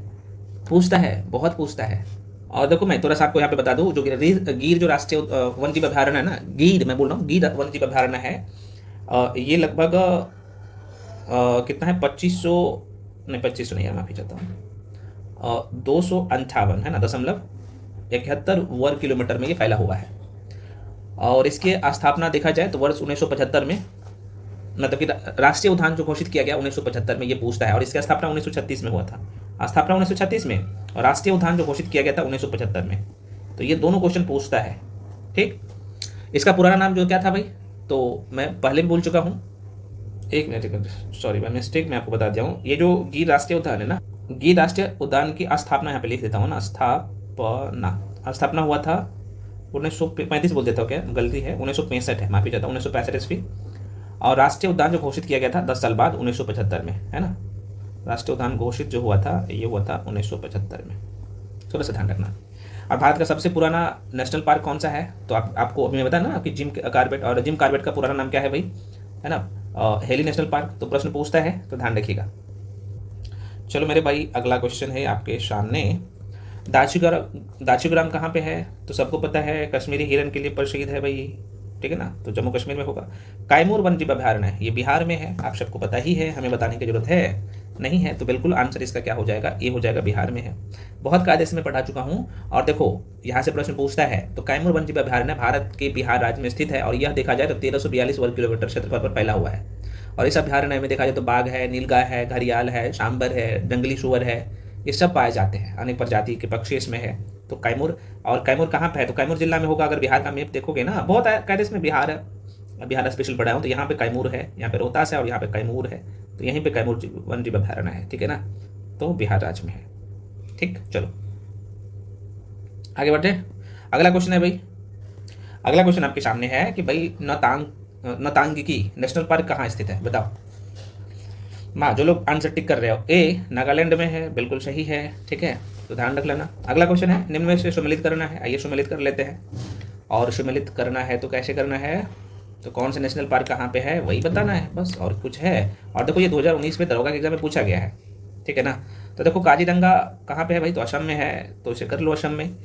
पूछता है, बहुत पूछता है। और देखो मैं थोड़ा सा आपको यहाँ पे बता दूँ, जो गिर जो राष्ट्रीय वन जीव अभ्यारण्य है ना, गिर मैं बोल रहा हूँ, गिर वन जीव अभ्यारण्य है, ये लगभग कितना है, 2500 नहीं यार, माफी चाहता हूँ, 258 है ना, 0.71 वर्ग किलोमीटर में ये फैला हुआ है। और इसके स्थापना देखा जाए तो वर्ष 1975 में, मतलब कि राष्ट्रीय उद्यान जो घोषित किया गया 1975 में, ये पूछता है। और इसकी स्थापना 1936 में हुआ था, स्थापना 1936 में, और राष्ट्रीय उद्यान जो घोषित किया गया था 1975 में। तो ये दोनों क्वेश्चन पूछता है, ठीक। इसका पुराना नाम जो क्या था भाई, तो मैं पहले भी बोल चुका हूँ, एक मिनट सॉरी बाय मिस्टेक, मैं आपको बता दिया हूँ। ये जो गिर राष्ट्रीय उद्यान है ना, गिर राष्ट्रीय उद्यान की स्थापना यहाँ पे लिख देता हूँ ना, स्थापना हुआ था 1935 बोल देता हूँ, क्या गलती है, 1965 है, माफी चाहता हूँ, 1965 ईस्वी। और राष्ट्रीय उद्यान जो घोषित किया गया था 10 साल बाद 1975 में, है ना। राष्ट्रीय उद्यान घोषित जो हुआ था ये हुआ था 1975 में, थोड़ा सा ध्यान रखना। और भारत का सबसे पुराना नेशनल पार्क कौन सा है, तो आपको अभी मैं बताया ना कि जिम कॉर्बेट, और जिम कॉर्बेट का पुराना नाम क्या है भाई, है ना, हेली नेशनल पार्क। तो प्रश्न पूछता है तो ध्यान रखिएगा। चलो मेरे भाई अगला क्वेश्चन है आपके सामने, दाचीग्राम कहाँ पे है, तो सबको पता है कश्मीरी हिरन के लिए प्रसिद्ध है भाई, ठीक है ना, तो जम्मू कश्मीर में होगा। कैमूर वन जीव अभ्यारण्य है, ये बिहार में है, आप सबको पता ही है, हमें बताने की जरूरत है नहीं है, तो बिल्कुल आंसर इसका क्या हो जाएगा, ये हो जाएगा, बिहार में है। बहुत कायदे से मैं पढ़ा चुका हूँ। और देखो यहाँ से प्रश्न पूछता है, तो कैमूर वन जीव अभ्यारण्य भारत के बिहार राज्य में स्थित है, और यह देखा जाए तो 1342 वर्ग किलोमीटर क्षेत्रफल पर फैला हुआ है। और इस अभ्यारण्य में देखा जाए तो बाघ है, नीलगाय है, घड़ियाल है, सांबर है, जंगली सुअर है, ये सब पाए जाते हैं, अनेक प्रजाति के पक्षी इसमें है। तो कैमूर, और कैमूर कहाँ पे है, तो कैमूर जिला में होगा। अगर बिहार का मैप देखोगे ना, बहुत कायदे से बिहार है, बिहार स्पेशल पढ़ा हूँ, तो यहाँ पे कैमूर है, यहाँ पे रोहतास है, और यहाँ पे कैमूर है, तो यहीं पे कैमूर वन जीव अभ्यारण्य है, ठीक है ना, तो बिहार राज्य में है, ठीक। चलो आगे बढ़ते। अगला क्वेश्चन है भाई, अगला क्वेश्चन आपके सामने है कि भाई नतांगी नेशनल पार्क कहाँ स्थित है, बताओ। जो लोग आंसर टिक कर रहे हो, ए नागालैंड में है, बिल्कुल सही है, ठीक है, तो ध्यान रख लेना। अगला क्वेश्चन है, निम्न में से सम्मिलित करना है, आइए सम्मिलित कर लेते हैं। और सम्मिलित करना है तो कैसे करना है, तो कौन से नेशनल पार्क कहाँ पे है वही बताना है बस, और कुछ है। और देखो ये 2019 में दरोगा के एग्जाम में पूछा गया है, ठीक है ना। तो देखो काजीरंगा कहाँ पे है भाई, तो असम में है, तो इसे कर लो असम में।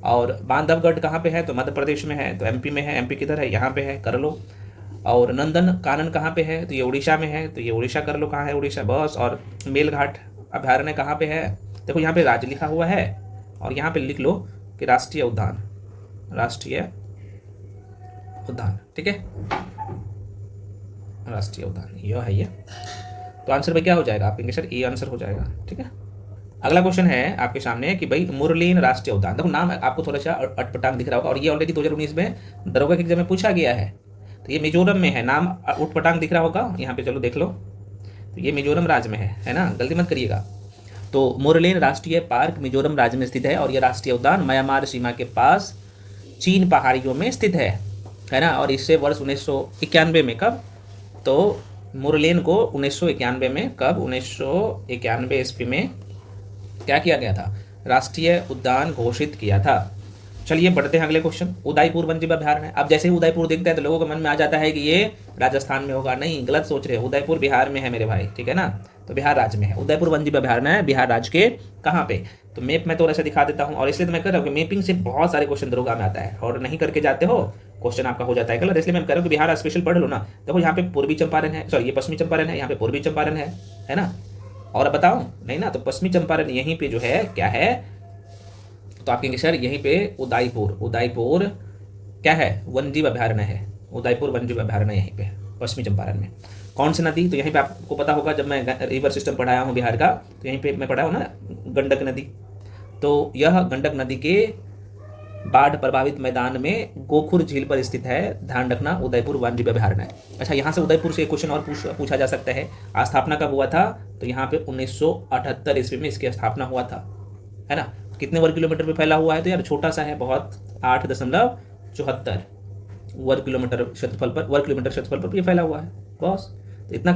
और बांधवगढ़ कहाँ पे है, तो मध्य प्रदेश में है। तो एमपी में है, एमपी किधर है, यहाँ पे है, कर लो। और नंदन कानन कहाँ पे है, तो ये उड़ीसा में है, तो ये उड़ीसा कर लो, कहाँ है उड़ीसा, बस। और मेलघाट अभयारण्य कहाँ पे है, देखो यहाँ पे राज्य लिखा हुआ है, और यहाँ पे लिख लो कि राष्ट्रीय उद्यान, राष्ट्रीय उद्यान, ठीक है, राष्ट्रीय उद्यान यह है ये। तो आंसर में क्या हो जाएगा आपके सर, ए आंसर हो जाएगा, ठीक है। अगला क्वेश्चन है आपके सामने कि भाई मुरलेन राष्ट्रीय उद्यान, देखो नाम आपको थोड़ा सा अटपटांग दिख रहा होगा, और ये ऑलरेडी 2019 में दरोगा के एग्जाम में पूछा गया है। तो ये मिजोरम में है, नाम उटपटांग दिख रहा होगा यहाँ पे, चलो देख लो, तो ये मिजोरम राज्य में है ना, गलती मत करिएगा। तो मुरलेन राष्ट्रीय पार्क मिजोरम राज्य में स्थित है, और ये राष्ट्रीय उद्यान म्यांमार सीमा के पास चीन पहाड़ियों में स्थित है ना। और इससे वर्ष 1991 में, कब, तो मुरलेन को 1991 में, कब, 1991 ईस्वी में क्या किया गया था, राष्ट्रीय उद्यान घोषित किया था। चलिए बढ़ते हैं अगले क्वेश्चन। उदयपुर वन्यजीव अभयारण्य है। अब जैसे ही उदयपुर देखते हैं तो लोगों के मन में आ जाता है कि ये राजस्थान में होगा, नहीं, गलत सोच रहे हैं, उदयपुर बिहार में है मेरे भाई, ठीक है ना, तो बिहार राज्य में है। उदयपुर वन्यजीव अभयारण्य है बिहार राज्य के कहाँ पे, तो मैप में थोड़ा सा दिखा देता हूँ, और इसलिए तो मैं कर रहा हूँ कि मैपिंग से बहुत सारे क्वेश्चन दरोगा में आता है, और नहीं करके जाते हो क्वेश्चन आपका हो जाता है गलत, इसलिए मैं कह रहा हूँ कि बिहार स्पेशल पढ़ लो ना। देखो यहाँ पे पूर्वी चंपारण है, सॉरी ये पश्चिमी चंपारण है, यहाँ पे पूर्वी चंपारण है ना। और अब बताओ, नहीं ना, तो पश्चिमी चंपारण यहीं पे जो है क्या है, तो आप कहेंगे सर यहीं पे उदयपुर क्या है, वन्यजीव अभयारण्य है, उदयपुर वन्यजीव अभयारण्य यहीं पे पश्चिमी चंपारण में। कौन सी नदी, तो यहीं पे आपको पता होगा, जब मैं रिवर सिस्टम पढ़ाया हूँ बिहार का, तो यहीं पे मैं पढ़ाया हूँ ना, गंडक नदी। तो यह गंडक नदी के बाढ़ प्रभावित मैदान में गोखुर झील पर स्थित है, ध्यान रखना, उदयपुर वन्यजीव अभयारण्य। अच्छा, यहाँ से उदयपुर से एक क्वेश्चन और पूछा जा सकता है, स्थापना कब हुआ था, तो यहाँ पे 1978 ईस्वी में इसकी स्थापना हुआ था, है ना। कितने वर्ग किलोमीटर पे फैला हुआ है, तो यार छोटा सा है बहुत, 8.74 वर्ग किलोमीटर क्षेत्रफल पर ये फैला हुआ है, बस। तो इतना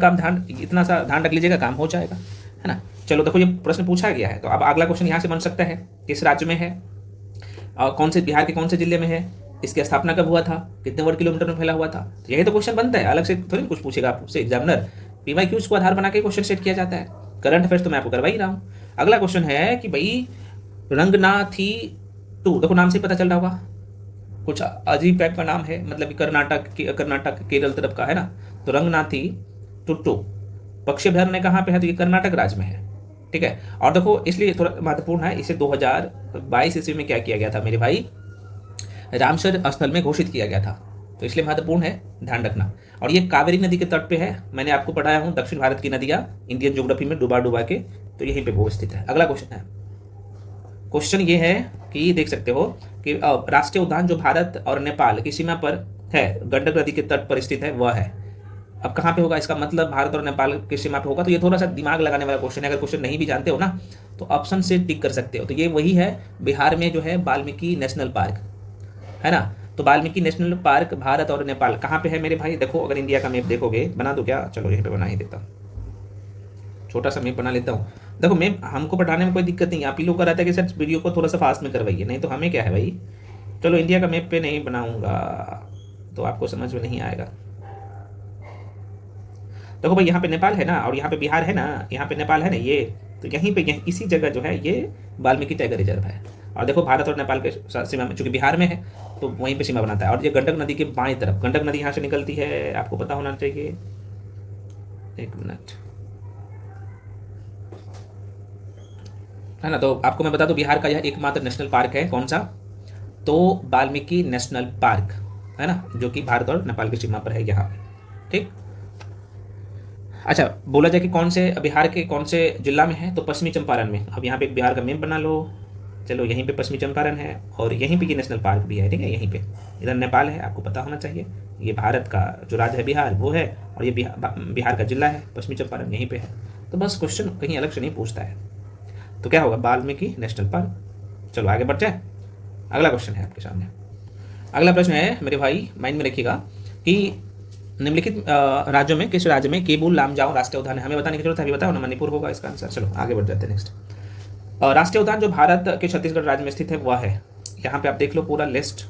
सा ध्यान रख लीजिएगा, काम हो जाएगा, है ना। चलो देखो, ये प्रश्न पूछा गया है, तो अब अगला क्वेश्चन यहाँ से बन सकता है, किस राज्य में है, और कौन से, बिहार के कौन से जिले में है, इसकी स्थापना कब हुआ था, कितने वर्ग किलोमीटर में फैला हुआ था, तो यही तो क्वेश्चन बनता है, अलग से थोड़ी कुछ पूछेगा आपसे एग्जामिनर। PYQs को आधार बना के क्वेश्चन सेट किया जाता है, करंट अफेयर्स तो मैं आपको करवा ही रहा हूँ। अगला क्वेश्चन है कि भाई रंगनाथी 2, देखो नाम से पता चल रहा होगा, कुछ अजीब टाइप का नाम है, मतलब कि कर्नाटक केरल तरफ का है ना। तो रंगनाथी टुट्टू पक्षी अभयारण्य कहाँ पे है, तो ये कर्नाटक राज्य में है, ठीक है। और देखो इसलिए थोड़ा महत्वपूर्ण है, इसे 2022 ईस्वी में क्या किया गया था मेरे भाई, रामसर स्थल में घोषित किया गया था, तो इसलिए महत्वपूर्ण है, ध्यान रखना। और ये कावेरी नदी के तट पे है, मैंने आपको पढ़ाया हूँ दक्षिण भारत की नदियाँ इंडियन ज्योग्राफी में डुबा के, तो यहीं पे वो स्थित है। अगला क्वेश्चन ये है कि देख सकते हो कि राष्ट्रीय उद्यान जो भारत और नेपाल की सीमा पर है, गंडक नदी के तट पर स्थित है, वह है। अब कहाँ पे होगा, इसका मतलब भारत और नेपाल की सीमा पे होगा, तो ये थोड़ा सा दिमाग लगाने वाला क्वेश्चन है, अगर क्वेश्चन नहीं भी जानते हो ना तो ऑप्शन से टिक कर सकते हो। तो ये वही है, बिहार में जो है वाल्मीकि नेशनल पार्क, है ना। तो वाल्मीकि नेशनल पार्क भारत और नेपाल कहाँ पे है मेरे भाई, देखो अगर इंडिया का मैप देखोगे, बना दो क्या, चलो यहीं पे बना ही देता हूँ, छोटा सा मैप बना लेता हूँ। देखो मैप हमको पढ़ाने में कोई दिक्कत नहीं है, आप ही लोग का रहता है कि सर वीडियो को थोड़ा सा फास्ट में करवाइए, नहीं तो हमें क्या है भाई। चलो इंडिया का मैप पे नहीं बनाऊंगा तो आपको समझ में नहीं आएगा। देखो भाई यहाँ पे नेपाल है ना, और यहाँ पे बिहार है ना, यहाँ पे नेपाल है ना, ये तो यहीं पे इसी जगह जो है ये वाल्मीकि टाइगर रिजर्व है। और देखो भारत और नेपाल के सीमा में, चूंकि बिहार में है तो वहीं पे सीमा बनाता है। और ये गंडक नदी के बाएं तरफ, गंडक नदी यहाँ से निकलती है, आपको पता होना चाहिए, एक मिनट, है ना। तो आपको मैं बता दूं, बिहार का यह एकमात्र नेशनल पार्क है, कौन सा, तो वाल्मीकि नेशनल पार्क, है ना, जो कि भारत और नेपाल की सीमा पर है यहाँ पे, ठीक। अच्छा, बोला जाए कि कौन से बिहार के कौन से जिला में है, तो पश्चिमी चंपारण में। अब यहाँ पे एक बिहार का मैप बना लो, चलो यहीं पे पश्चिमी चंपारण है, और यहीं पे ये नेशनल पार्क भी है, ठीक है, यहीं पे। इधर नेपाल है, आपको पता होना चाहिए। ये भारत का जो राज्य है बिहार वो है, और ये बिहार का जिला है पश्चिमी चंपारण, यहीं पे है। तो बस क्वेश्चन कहीं अलग से नहीं पूछता है, तो क्या होगा, वाल्मीकि नेशनल पार्क। चलो आगे बढ़ जाए, अगला क्वेश्चन है आपके सामने। अगला प्रश्न है मेरे भाई, माइंड में रखिएगा कि निम्नलिखित राज्यों में किस राज्य में केबुल लामजाओ राष्ट्रीय उद्यान है। हमें बताने की जरूरत है, अभी बताओ ना, मणिपुर होगा इसका आंसर। चलो आगे बढ़ जाते हैं नेक्स्ट। राष्ट्रीय उद्यान जो भारत के छत्तीसगढ़ राज्य में स्थित है वह है, यहाँ पे आप देख लो पूरा लिस्ट,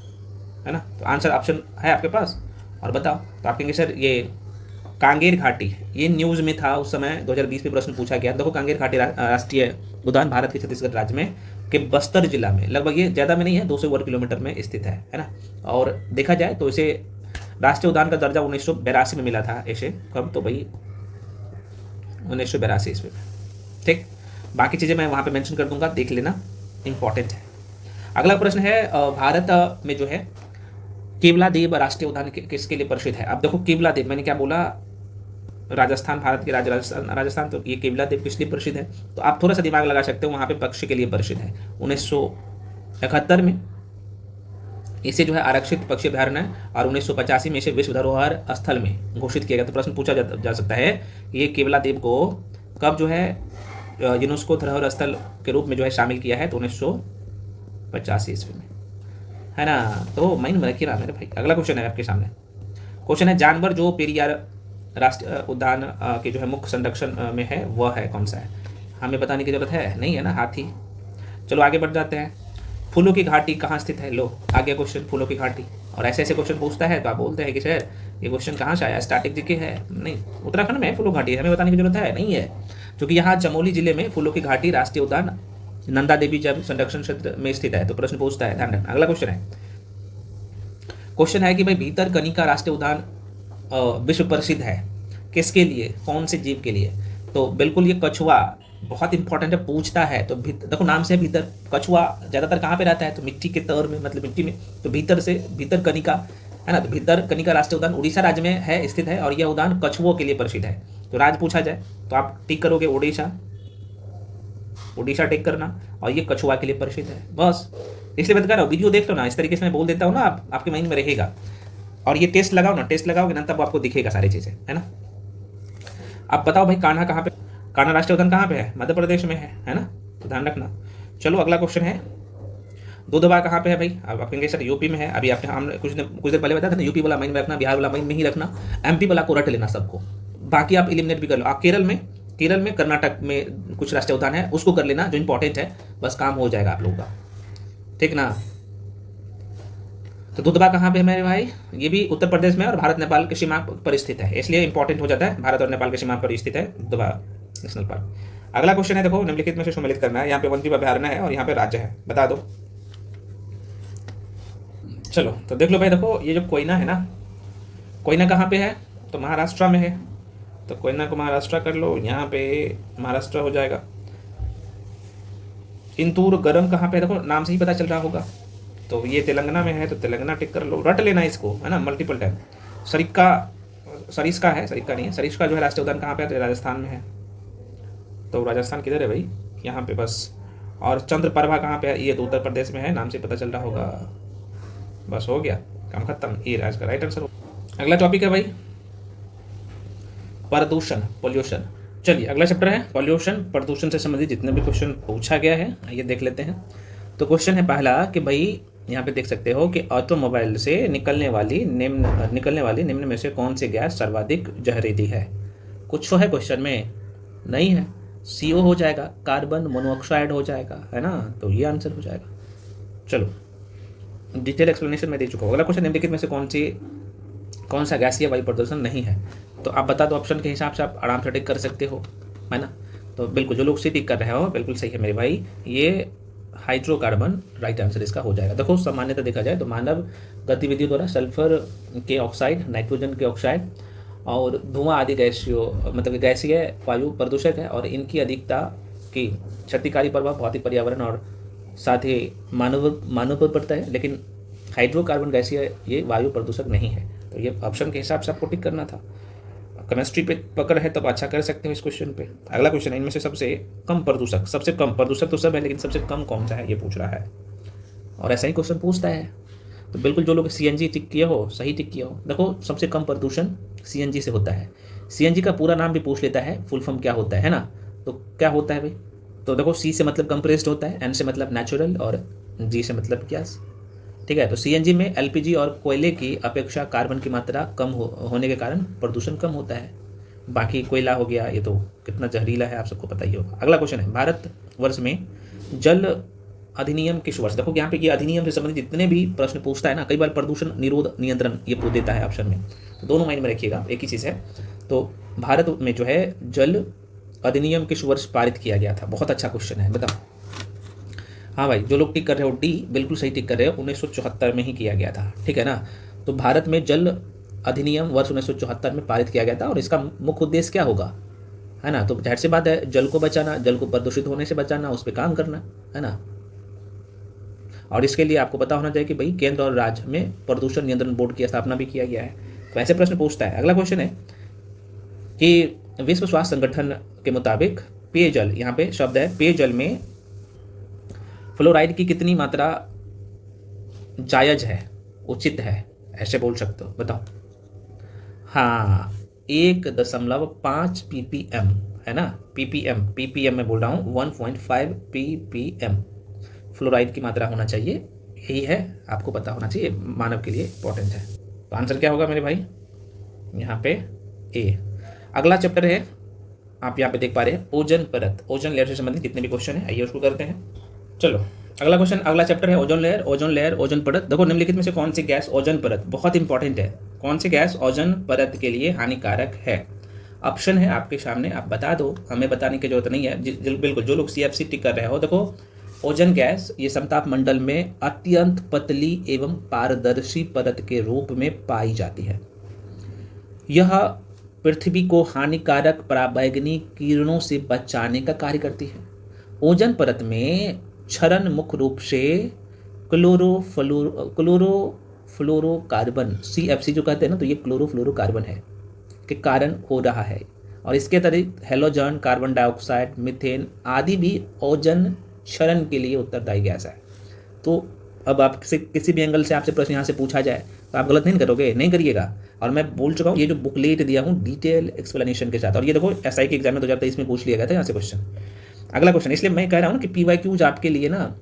है ना। तो आंसर ऑप्शन है आपके पास, और बताओ। तो आप कहेंगे सर ये कांगेर घाटी, ये न्यूज़ में था उस समय, 2020 में प्रश्न पूछा गया। देखो कांगेर घाटी राष्ट्रीय उद्यान भारत के छत्तीसगढ़ राज्य में के बस्तर जिला में, लगभग ये ज़्यादा में नहीं है, 200 वर्ग किलोमीटर में स्थित है ना। और देखा जाए तो इसे राष्ट्रीय उद्यान का दर्जा 1982 में मिला था इसे, कब, तो भाई 1982 ईस्वी में। ठीक, बाकी चीज़ें मैं वहाँ पे मेंशन कर दूंगा, देख लेना, इंपॉर्टेंट है। अगला प्रश्न है भारत में जो है केवला देव राष्ट्रीय उद्यान किसके लिए प्रसिद्ध है। अब देखो केवला देव, मैंने क्या बोला, राजस्थान, भारत के राज्य राजस्थान, तो ये केवला देव किस लिए प्रसिद्ध है, तो आप थोड़ा सा दिमाग लगा सकते हो, वहाँ पे पक्षी के लिए प्रसिद्ध है। 1971 में इसे जो है आरक्षित पक्षी अभयारण्य है, और 1985 में इसे विश्व धरोहर स्थल में घोषित किया गया। तो प्रश्न पूछा जा सकता है ये केवला देव को कब जो है यूनेस्को धरोहर स्थल के रूप में जो है शामिल किया है, तो 1985 ईस्वी में, है ना। तो माइंड में रखिए ना मेरे भाई। अगला क्वेश्चन है आपके सामने, क्वेश्चन है जानवर जो पेरियार राष्ट्रीय उद्यान के जो है मुख्य संरक्षण में है वह है कौन सा है। हमें बताने की जरूरत है नहीं है ना, हाथी। चलो आगे बढ़ जाते हैं। फूलों की घाटी कहाँ स्थित है, लो आ गया क्वेश्चन, फूलों की घाटी। और ऐसे ऐसे क्वेश्चन पूछता है तो आप बोलते हैं कि सर ये क्वेश्चन कहाँ से आया, स्टैटिक जीके है, नहीं, उत्तराखंड में है फूलों घाटी, हमें बताने की जरूरत है नहीं है, क्योंकि यहाँ चमोली जिले में फूलों की घाटी राष्ट्रीय उद्यान नंदा देवी जैव संरक्षण क्षेत्र में स्थित है। तो प्रश्न पूछता है, ध्यान रखना। अगला क्वेश्चन है कि भाई भीतरकनिका राष्ट्रीय उद्यान विश्व प्रसिद्ध है किसके लिए, कौन से जीव के लिए। तो बिल्कुल ये कछुआ बहुत इंपॉर्टेंट है, पूछता है। तो देखो नाम से भीतर, कछुआ ज़्यादातर कहाँ पे रहता है, तो मिट्टी के तौर में, मतलब मिट्टी में, तो भीतर से भीतरकनिका है ना। तो भीतरकनिका राष्ट्रीय उद्यान उड़ीसा राज्य में है, स्थित है, और यह उद्यान कछुओं के लिए प्रसिद्ध है। तो राज्य पूछा जाए तो आप टिक करोगे उड़ीसा, उड़ीसा टिक करना, और ये कछुआ के लिए प्रसिद्ध है, बस। इसलिए मैं कह रहा हूँ वीडियो देख लो ना, इस तरीके से मैं बोल देता हूँ ना, आपके माइंड में रहेगा। और ये टेस्ट लगाओ ना, टेस्ट लगाओगे ना, तब आपको दिखेगा सारी चीज़ें, है ना। अब बताओ भाई कान्हा कहाँ पे, कान्हा राष्ट्रीय उद्यान कहाँ पे है, मध्य प्रदेश में है ना, तो ध्यान रखना। चलो अगला क्वेश्चन है, दूधवा कहाँ पे है भाई। अब आप कहेंगे सर यूपी में है, अभी आपने हमने कुछ देर पहले बताया था ना, यूपी वाला माइंड में रखना, बिहार वाला माइंड में ही रखना, एमपी वाला को रट लेना सबको, बाकी आप एलिमिनेट भी कर लो। आप केरल में कर्नाटक में कुछ राष्ट्रीय उद्यान है, उसको कर लेना जो इंपॉर्टेंट है, बस काम हो जाएगा आप लोगों का, ठीक ना। तो दुधवा कहाँ पे है मेरे भाई, ये भी उत्तर प्रदेश में और भारत नेपाल की सीमा पर स्थित है, इसलिए इंपॉर्टेंट हो जाता है, भारत और नेपाल की सीमा पर स्थित है दुधवा नेशनल पार्क। अगला क्वेश्चन है, देखो निम्नलिखित में से सम्मिलित करना है। यहाँ पे वन्यजीव अभयारण्य है और यहाँ पे राज्य है, बता दो। चलो तो देख लो भाई, देखो ये जो कोयना है ना, कोयना कहाँ पे है, तो महाराष्ट्र में है। तो कोयना को महाराष्ट्र कर लो, यहाँ पे महाराष्ट्र हो जाएगा। इंदौर गरम कहाँ पे है, देखो नाम से ही पता चल रहा होगा, तो ये तेलंगाना में है, तो तेलंगाना टिक कर लो, रट लेना इसको, है ना, मल्टीपल टाइम। सरिस्का है, सरिस्का नहीं है, सरिस्का जो है राष्ट्रीय उद्यान कहाँ पे है, तो राजस्थान में है। तो राजस्थान किधर है भाई, यहाँ पे बस। और चंद्रप्रभा कहाँ पे है, ये तो उत्तर प्रदेश में है, नाम से पता चल रहा होगा, बस हो गया काम खत्म, ये आज का राइट आंसर। अगला टॉपिक है भाई प्रदूषण, पोल्यूशन। चलिए अगला चैप्टर है पॉल्यूशन, प्रदूषण से संबंधित जितने भी क्वेश्चन पूछा गया है ये देख लेते हैं। तो क्वेश्चन है पहला कि भाई यहाँ पे देख सकते हो कि ऑटोमोबाइल से निकलने वाली निम्न में से कौन सी गैस सर्वाधिक जहरीली है। कुछ तो है क्वेश्चन में, नहीं है, CO हो जाएगा, कार्बन मोनोऑक्साइड हो जाएगा, है ना, तो ये आंसर हो जाएगा। चलो डिटेल एक्सप्लेनेशन में दे चुका हूँ। अगला क्वेश्चन निम्नलिखित में से कौन सा गैसीय वायु प्रदूषण नहीं है। तो आप बता दो, ऑप्शन के हिसाब से आप आराम से टिक कर सकते हो, है ना। तो बिल्कुल जो लोग सी टिक कर रहे हो बिल्कुल सही है मेरे भाई, ये हाइड्रोकार्बन राइट आंसर इसका हो जाएगा। देखो सामान्यतः देखा जाए तो मानव गतिविधियों द्वारा सल्फर के ऑक्साइड, नाइट्रोजन के ऑक्साइड और धुआं आदि गैसीय वायु प्रदूषक है, और इनकी अधिकता की क्षतिकारी प्रभाव भौतिक पर्यावरण और साथ ही मानव पर पड़ता है, लेकिन हाइड्रोकार्बन गैसीय ये वायु प्रदूषक नहीं है। तो ये ऑप्शन के हिसाब से आपको टिक करना था। केमिस्ट्री पे पकड़ है तब अच्छा कर सकते हो इस क्वेश्चन पे। अगला क्वेश्चन है, इनमें से सबसे कम प्रदूषक तो सब है, लेकिन सबसे कम कौन सा है ये पूछ रहा है, और ऐसा ही क्वेश्चन पूछता है। तो बिल्कुल जो लोग CNG टिक किए हो सही टिक किए हो। देखो सबसे कम प्रदूषण CNG से होता है। CNG का पूरा नाम भी पूछ लेता है, फुल फॉर्म क्या होता है ना, तो क्या होता है भाई। तो देखो C से मतलब कंप्रेस्ड होता है, N से मतलब नेचुरल और G से मतलब गैस, ठीक है। तो CNG में LPG और कोयले की अपेक्षा कार्बन की मात्रा कम होने के कारण प्रदूषण कम होता है। बाकी कोयला हो गया, ये तो कितना जहरीला है आप सबको पता ही होगा। अगला क्वेश्चन है, भारतवर्ष में जल अधिनियम किस वर्ष। देखो यहाँ पे ये अधिनियम से संबंधित जितने भी प्रश्न पूछता है ना, कई बार प्रदूषण निरोध नियंत्रण ये पूछ देता है ऑप्शन में, तो दोनों माइंड में रखिएगा, एक ही चीज़ है। तो भारत में जो है जल अधिनियम किस वर्ष पारित किया गया था, बहुत अच्छा क्वेश्चन है, बताओ। हाँ भाई, जो लोग टिक कर रहे हो डी, बिल्कुल सही टिक कर रहे हो, 1974 में ही किया गया था, ठीक है ना। तो भारत में जल अधिनियम वर्ष 1974 में पारित किया गया था, और इसका मुख्य उद्देश्य क्या होगा, है ना। तो जाहिर सी बात है, जल को बचाना, जल को प्रदूषित होने से बचाना, उस पर काम करना, है ना। और इसके लिए आपको पता होना चाहिए कि भाई केंद्र और राज्य में प्रदूषण नियंत्रण बोर्ड की स्थापना भी किया गया है। तो ऐसे प्रश्न पूछता है। अगला क्वेश्चन है कि विश्व स्वास्थ्य संगठन के मुताबिक पेयजल, यहाँ पे शब्द है पेयजल में फ्लोराइड की कितनी मात्रा जायज है, उचित है, ऐसे बोल सकते हो, बताओ। हाँ, 1.5 ppm, है ना। ppm में बोल रहा हूँ, 1.5 ppm फ्लोराइड की मात्रा होना चाहिए, यही है, आपको पता होना चाहिए, मानव के लिए इंपॉर्टेंट है। तो आंसर क्या होगा मेरे भाई, यहाँ पे ए। अगला चैप्टर है, आप यहाँ पे देख पा रहे हैं, ओजोन परत, ओजोन लेयर से संबंधित जितने भी क्वेश्चन है, आइए उसको करते हैं। चलो अगला क्वेश्चन, अगला चैप्टर है ozone layer, ozone layer, ozone परत। देखो निम्नलिखित में से कौन सी गैस ओजोन परत, बहुत इंपॉर्टेंट है, कौन सी गैस ओजोन परत के लिए हानिकारक है। ऑप्शन है आपके सामने, आप बता दो, हमें बताने की जरूरत नहीं है। बिल्कुल, जो लोग CFC टिक कर रहे हो, देखो ओजोन गैस ये समताप मंडल में अत्यंत पतली एवं पारदर्शी परत के रूप में पाई जाती है। यह पृथ्वी को हानिकारक पराबैंगनी किरणों से बचाने का कार्य करती है। ओजोन परत में क्षरण मुख्य रूप से क्लोरोफ्लोरोकार्बन CFC जो कहते हैं ना, तो ये क्लोरोफ्लोरोकार्बन है के कारण हो रहा है। और इसके अतिरिक्त हेलोजन, कार्बन डाइऑक्साइड, मीथेन आदि भी ओजोन क्षरण के लिए उत्तरदायी गैस है। तो अब आप किसी भी एंगल से आपसे प्रश्न यहाँ से पूछा जाए तो आप गलत नहीं करोगे, नहीं करिएगा। और मैं बोल चुका हूँ, ये जो बुकलेट दिया हूँ डिटेल एक्सप्लेनेशन के साथ, और ये देखो SI के एग्जाम में 2023 में पूछ लिया गया था यहाँ से क्वेश्चन। अगला क्वेश्चन, इसलिए मैं कह रहा हूँ ना कि PYQs आपके लिए ना,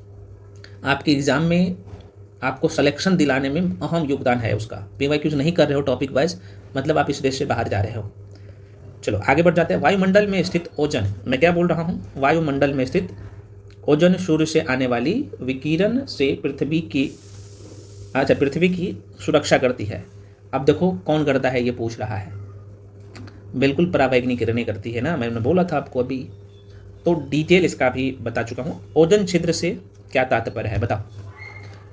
आपके एग्जाम में आपको सिलेक्शन दिलाने में अहम योगदान है उसका। PYQs नहीं कर रहे हो टॉपिक वाइज, मतलब आप इस देश से बाहर जा रहे हो। चलो आगे बढ़ जाते हैं। वायुमंडल में स्थित ओजोन, मैं क्या बोल रहा हूँ, वायुमंडल में स्थित ओजोन सूर्य से आने वाली विकिरण से पृथ्वी की सुरक्षा करती है। अब देखो कौन करता है, ये पूछ रहा है। बिल्कुल पराबैंगनी किरणें करती है ना, मैंने बोला था आपको अभी, तो डिटेल इसका भी बता चुका हूँ। ओजोन छिद्र से क्या तात्पर्य है, बताओ,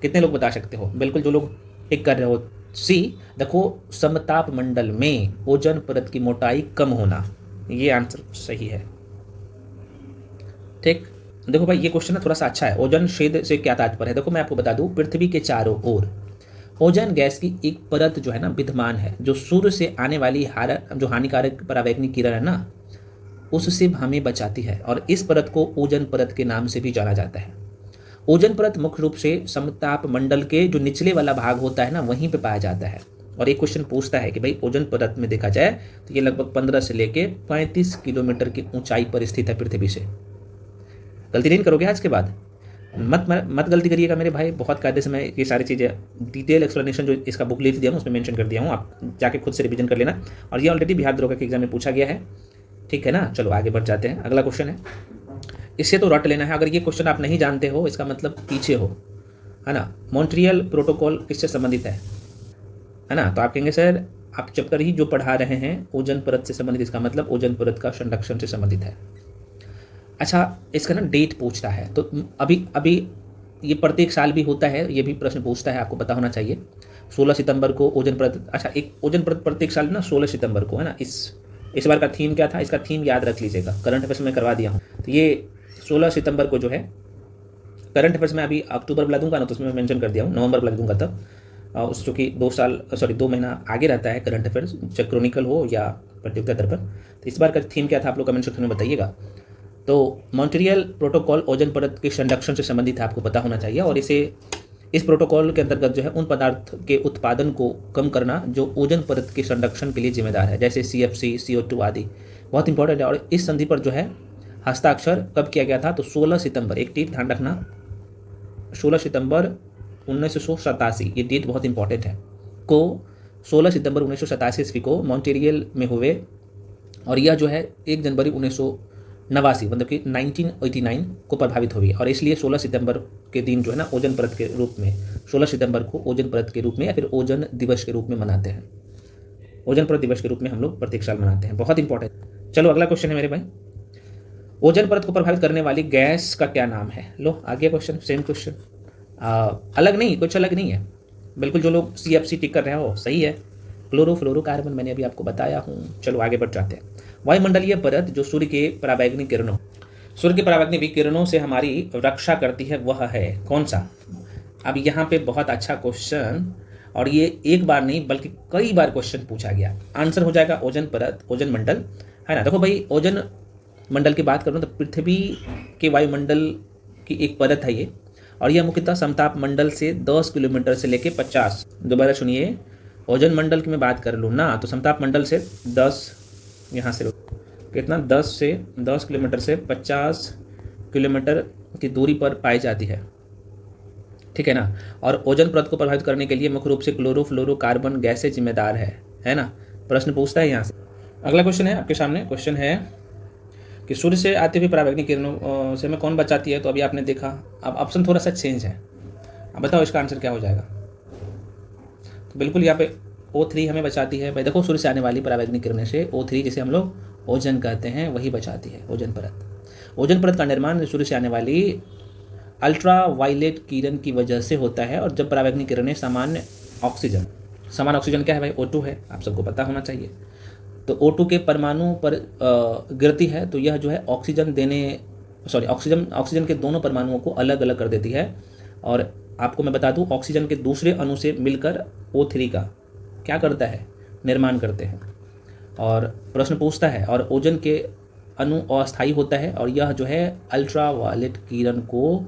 कितने लोग बता सकते हो। बिल्कुल, जो लोग टिक कर रहे हो सी, देखो समताप मंडल में ओजोन परत की मोटाई कम होना, ये आंसर सही है। ठीक, देखो भाई ये क्वेश्चन ना थोड़ा सा अच्छा है। ओजोन छेद से क्या तात्पर्य है, देखो मैं आपको बता दूं, पृथ्वी के चारों ओर ओजोन गैस की एक परत जो है ना विद्यमान है, जो सूर्य से आने वाली जो हानिकारक पराबैंगनी किरण है ना, उससे हमें बचाती है। और इस परत को ओजोन परत के नाम से भी जाना जाता है। ओजोन परत मुख्य रूप से समताप मंडल के जो निचले वाला भाग होता है ना, वहीं पे पाया जाता है। और एक क्वेश्चन पूछता है कि भाई ओजोन परत में देखा जाए तो ये लगभग 15 से लेके 35 किलोमीटर की ऊंचाई पर स्थित है पृथ्वी से। गलती नहीं करोगे आज के बाद, मत गलती करिएगा मेरे भाई, बहुत कायदे से मैं ये सारी चीज़ें डिटेल एक्सप्लेनेशन जो इसका बुक लिख दिया हूँ उसमें मेंशन कर दिया हूँ, आप जाके खुद से रिवीजन कर लेना। और ये ऑलरेडी बिहार दरोगा के एग्जाम में पूछा गया है, ठीक है ना। चलो आगे बढ़ जाते हैं। अगला क्वेश्चन है, इससे तो रट लेना है, अगर ये क्वेश्चन आप नहीं जानते हो इसका मतलब पीछे हो, है ना। मॉन्ट्रियल प्रोटोकॉल किससे संबंधित है ना। तो आप कहेंगे सर आप चैप्टर ही जो पढ़ा रहे हैं ओजोन परत से संबंधित, इसका मतलब ओजोन परत का संरक्षण से संबंधित है। अच्छा, इसका ना डेट पूछता है, तो अभी ये प्रत्येक साल भी होता है, ये भी प्रश्न पूछता है, आपको पता होना चाहिए। 16 सितंबर को ओजोन परत, अच्छा एक ओजोन परत प्रत्येक साल ना 16 सितंबर को, है ना। इस बार का थीम क्या था, इसका थीम याद रख लीजिएगा, करंट अफेयर्स में करवा दिया हूँ। तो ये 16 सितंबर को जो है, करंट अफेयर्स में अभी अक्टूबर बुला दूंगा ना, तो उसमें मेंशन कर दिया हूँ, नवंबर बुला दूंगा तब, उस चूँकि 2 महीना आगे रहता है करंट अफेयर्स, चाहे क्रॉनिकल हो या प्रतियोगिता दर्पण। तो इस बार का थीम क्या था, आप लोग कमेंट सेक्शन में बताइएगा। तो मॉन्ट्रियल प्रोटोकॉल ओजोन परत के संरक्षण से संबंधित है, आपको पता होना चाहिए। और इस प्रोटोकॉल के अंतर्गत जो है उन पदार्थ के उत्पादन को कम करना जो ओजोन परत के संरक्षण के लिए जिम्मेदार है, जैसे CFC, CO2 आदि, बहुत इंपॉर्टेंट है। और इस संधि पर जो है हस्ताक्षर कब किया गया था, तो 16 सितंबर, एक डेट ध्यान रखना, 16 सितंबर 1987, ये डेट बहुत इंपॉर्टेंट है, को 16 सितंबर 1987 ईस्वी को मॉन्ट्रियल में हुए। और यह जो है 1 जनवरी 1989 मतलब कि 1989 को प्रभावित हुई। और इसलिए 16 सितंबर के दिन जो है ना ओजोन परत के रूप में, 16 सितंबर को ओजोन परत के रूप में या फिर ओजोन दिवस के रूप में मनाते हैं। ओजोन परत दिवस के रूप में हम लोग प्रत्येक साल मनाते हैं, बहुत इंपॉर्टेंट। चलो अगला क्वेश्चन है मेरे भाई, ओजोन परत को प्रभावित करने वाली गैस का क्या नाम है? लो आ गया क्वेश्चन, सेम क्वेश्चन, अलग नहीं, कुछ अलग नहीं है, बिल्कुल जो लोग CFC टिक कर रहे हो सही है, क्लोरोफ्लोरोकार्बन, मैंने अभी आपको बताया हूँ। चलो आगे बढ़ जाते हैं। वायुमंडलीय परत जो सूर्य के पराबैंगनी किरणों से हमारी रक्षा करती है वह है कौन सा? अब यहाँ पे बहुत अच्छा क्वेश्चन, और ये एक बार नहीं बल्कि कई बार क्वेश्चन पूछा गया। आंसर हो जाएगा ओजोन परत, ओजोन मंडल, है ना। देखो भाई, ओजोन मंडल की बात करूँ तो पृथ्वी के वायुमंडल की एक परत है ये, और यह मुख्यतः समताप मंडल से 10 किलोमीटर से लेके 50, दोबारा सुनिए, ओजोन मंडल की मैं बात कर लूँ ना तो समताप मंडल से 10, यहाँ से कितना 10 किलोमीटर से 50 किलोमीटर की दूरी पर पाई जाती है, ठीक है ना। और ओजोन परत को प्रभावित करने के लिए मुख्य रूप से क्लोरोफ्लोरोकार्बन गैसें जिम्मेदार है ना। प्रश्न पूछता है यहाँ से। अगला क्वेश्चन है आपके सामने, क्वेश्चन है कि सूर्य से आते हुए पराबैंगनी किरणों से हमें कौन बचाती है? तो अभी आपने देखा, अब ऑप्शन थोड़ा सा चेंज है, अब बताओ इसका आंसर क्या हो जाएगा? तो बिल्कुल यहाँ पे O3 हमें बचाती है। भाई देखो, सूर्य से आने वाली पराबैंगनी किरणें से O3 जिसे हम लोग ओजोन कहते हैं वही बचाती है, ओजोन परत। ओजोन परत का निर्माण सूर्य से आने वाली अल्ट्रा वायलेट किरण की वजह से होता है, और जब पराबैंगनी किरणें सामान्य ऑक्सीजन क्या है भाई? O2 है, आप सबको पता होना चाहिए। तो O2 के परमाणु पर गिरती है तो यह जो है ऑक्सीजन के दोनों परमाणुओं को अलग अलग कर देती है, और आपको मैं बता दूं, ऑक्सीजन के दूसरे अणु से मिलकर O3 का क्या करता है? निर्माण करते हैं। और प्रश्न पूछता है, और ओजोन के अणु अस्थायी होता है, और यह जो है अल्ट्रा वायलेट किरण को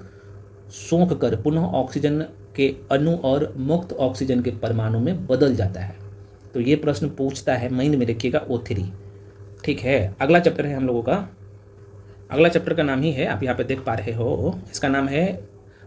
सोख कर पुनः ऑक्सीजन के अणु और मुक्त ऑक्सीजन के परमाणु में बदल जाता है। तो ये प्रश्न पूछता है, माइंड में रखिएगा, O3, ठीक है। अगला चैप्टर है हम लोगों का, अगला चैप्टर का नाम ही है, आप यहाँ पे देख पा रहे हो, इसका नाम है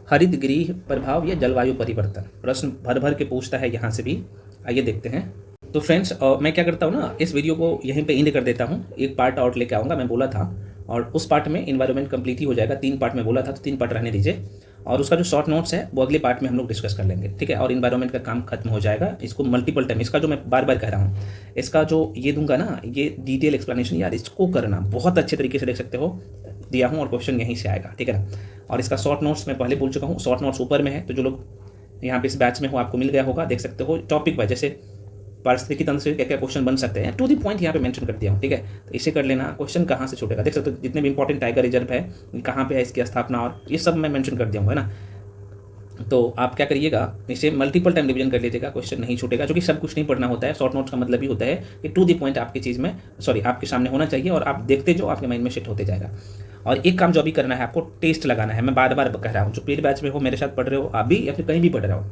हरित गृह प्रभाव या जलवायु परिवर्तन। प्रश्न भर भर के पूछता है यहाँ से भी, आइए देखते हैं। तो फ्रेंड्स, मैं क्या करता हूँ ना, इस वीडियो को यहीं पे एंड कर देता हूँ, एक पार्ट और लेके आऊँगा, मैं बोला था, और उस पार्ट में इन्वायरमेंट कंप्लीट ही हो जाएगा। 3 पार्ट में बोला था, तो 3 पार्ट रहने दीजिए, और उसका जो शॉर्ट नोट्स है वो अगले पार्ट में हम लोग डिस्कस कर लेंगे, ठीक है। और इन्वायरमेंट का काम खत्म हो जाएगा। इसको मल्टीपल टाइम, इसका जो मैं बार बार कह रहा हूँ, इसका जो ये दूंगा ना, ये डिटेल एक्सप्लेनेशन, यार इसको करना बहुत अच्छे तरीके से, देख सकते हो दिया हूँ, और क्वेश्चन यहीं से आएगा, ठीक है ना। और इसका शॉर्ट नोट्स मैं पहले बोल चुका हूँ, शॉर्ट नोट्स ऊपर में है, तो जो लोग यहाँ पे इस बैच में हो आपको मिल गया होगा, देख सकते हो टॉपिक वाइज, जैसे पारिस्थितिकी तंत्र से क्या क्या क्वेश्चन बन सकते हैं, टू दी पॉइंट यहाँ पे मेंशन कर दिया हूँ, ठीक है। तो इसे कर लेना, क्वेश्चन कहाँ से छूटेगा, देख सकते हो जितने भी इंपॉर्टेंट टाइगर रिजर्व है, कहाँ पे है इसकी स्थापना, और ये सब मैं मेंशन कर दिया हूँ, है ना। तो आप क्या करिएगा, इसे मल्टीपल टाइम रिवीजन कर लीजिएगा, क्वेश्चन नहीं छूटेगा, क्योंकि सब कुछ नहीं पढ़ना होता है। शॉर्ट नोट्स का मतलब ही होता है कि टू दी पॉइंट आपकी चीज़ में, आपके सामने होना चाहिए, और आप देखते जो आपके माइंड में शिफ्ट होते जाएगा। और एक काम जो अभी करना है, आपको टेस्ट लगाना है। मैं बार बार कह रहा हूँ, जो पेड बैच में हो, मेरे साथ पढ़ रहे हो आप भी, या फिर कहीं भी पढ़ रहे हो,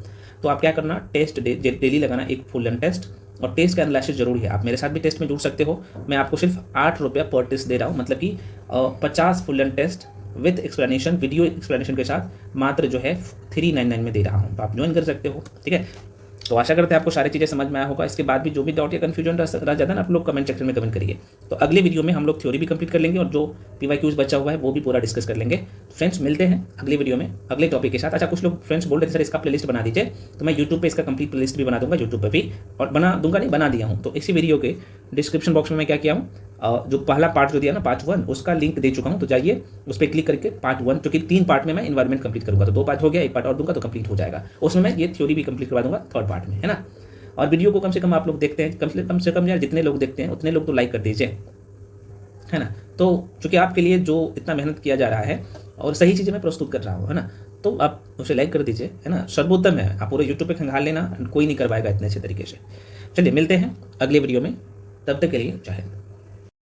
तो आप क्या करना, टेस्ट डेली लगाना, एक फुल लेंथ टेस्ट, और टेस्ट का एनालिसिस जरूरी है। आप मेरे साथ भी टेस्ट में जुड़ सकते हो, मैं आपको सिर्फ 8 रुपया पर टेस्ट दे रहा हूँ, मतलब कि 50 full length test with explanation, video explanation के साथ, मात्र जो है 399 में दे रहा हूँ, तो आप ज्वाइन कर सकते हो, ठीक है। तो आशा करते हैं आपको सारी चीज़ें समझ में आया होगा। इसके बाद भी जो भी डाउट या कन्फ्यूजन रह जाता है ना, आप लोग कमेंट सेक्शन में कमेंट करिए। तो अगले वीडियो में हम लोग थ्योरी भी कंप्लीट कर लेंगे, और जो PYQs बचा हुआ है वो भी पूरा डिस्कस कर लेंगे। फ्रेंड्स, मिलते हैं अगले वीडियो में अगले टॉपिक के साथ। अच्छा, कुछ लोग फ्रेंड्स बोल रहे थे सर इसका प्लेलिस्ट बना दीजिए, तो मैं यूट्यूब पे इसका कंप्लीट प्लेलिस्ट भी बना दूंगा, यूट्यूब पे भी, और बना दिया हूँ। तो इसी वीडियो के डिस्क्रिप्शन बॉक्स में मैं क्या किया हूँ, जो पहला पार्ट जो दिया ना, पार्ट 1, उसका लिंक दे चुका हूँ, तो जाइए उस पर क्लिक करके पार्ट 1, क्योंकि 3 पार्ट में मैं इन्वायरमेंट कंप्लीट करूँगा, तो 2 पार्ट हो गया, 1 पार्ट और दूंगा तो कंप्लीट हो जाएगा। उसमें मैं ये थ्योरी भी कंप्लीट करवा दूंगा 3rd पार्ट में, है ना। और वीडियो को कम से कम आप लोग देखते हैं, कम से कम यार जितने लोग देखते हैं उतने लोग तो लाइक कर दीजिए, है ना। तो चूंकि आपके लिए जो इतना मेहनत किया जा रहा है और सही चीज़ें मैं प्रस्तुत कर रहा हूँ, है ना, तो आप उसे लाइक कर दीजिए, है ना। सर्वोत्तम है, आप पूरे यूट्यूब पे खंगाल लेना, कोई नहीं कर पाएगा इतने अच्छे तरीके से। चलिए मिलते हैं अगले वीडियो में, तब तक के लिए जय हिंद।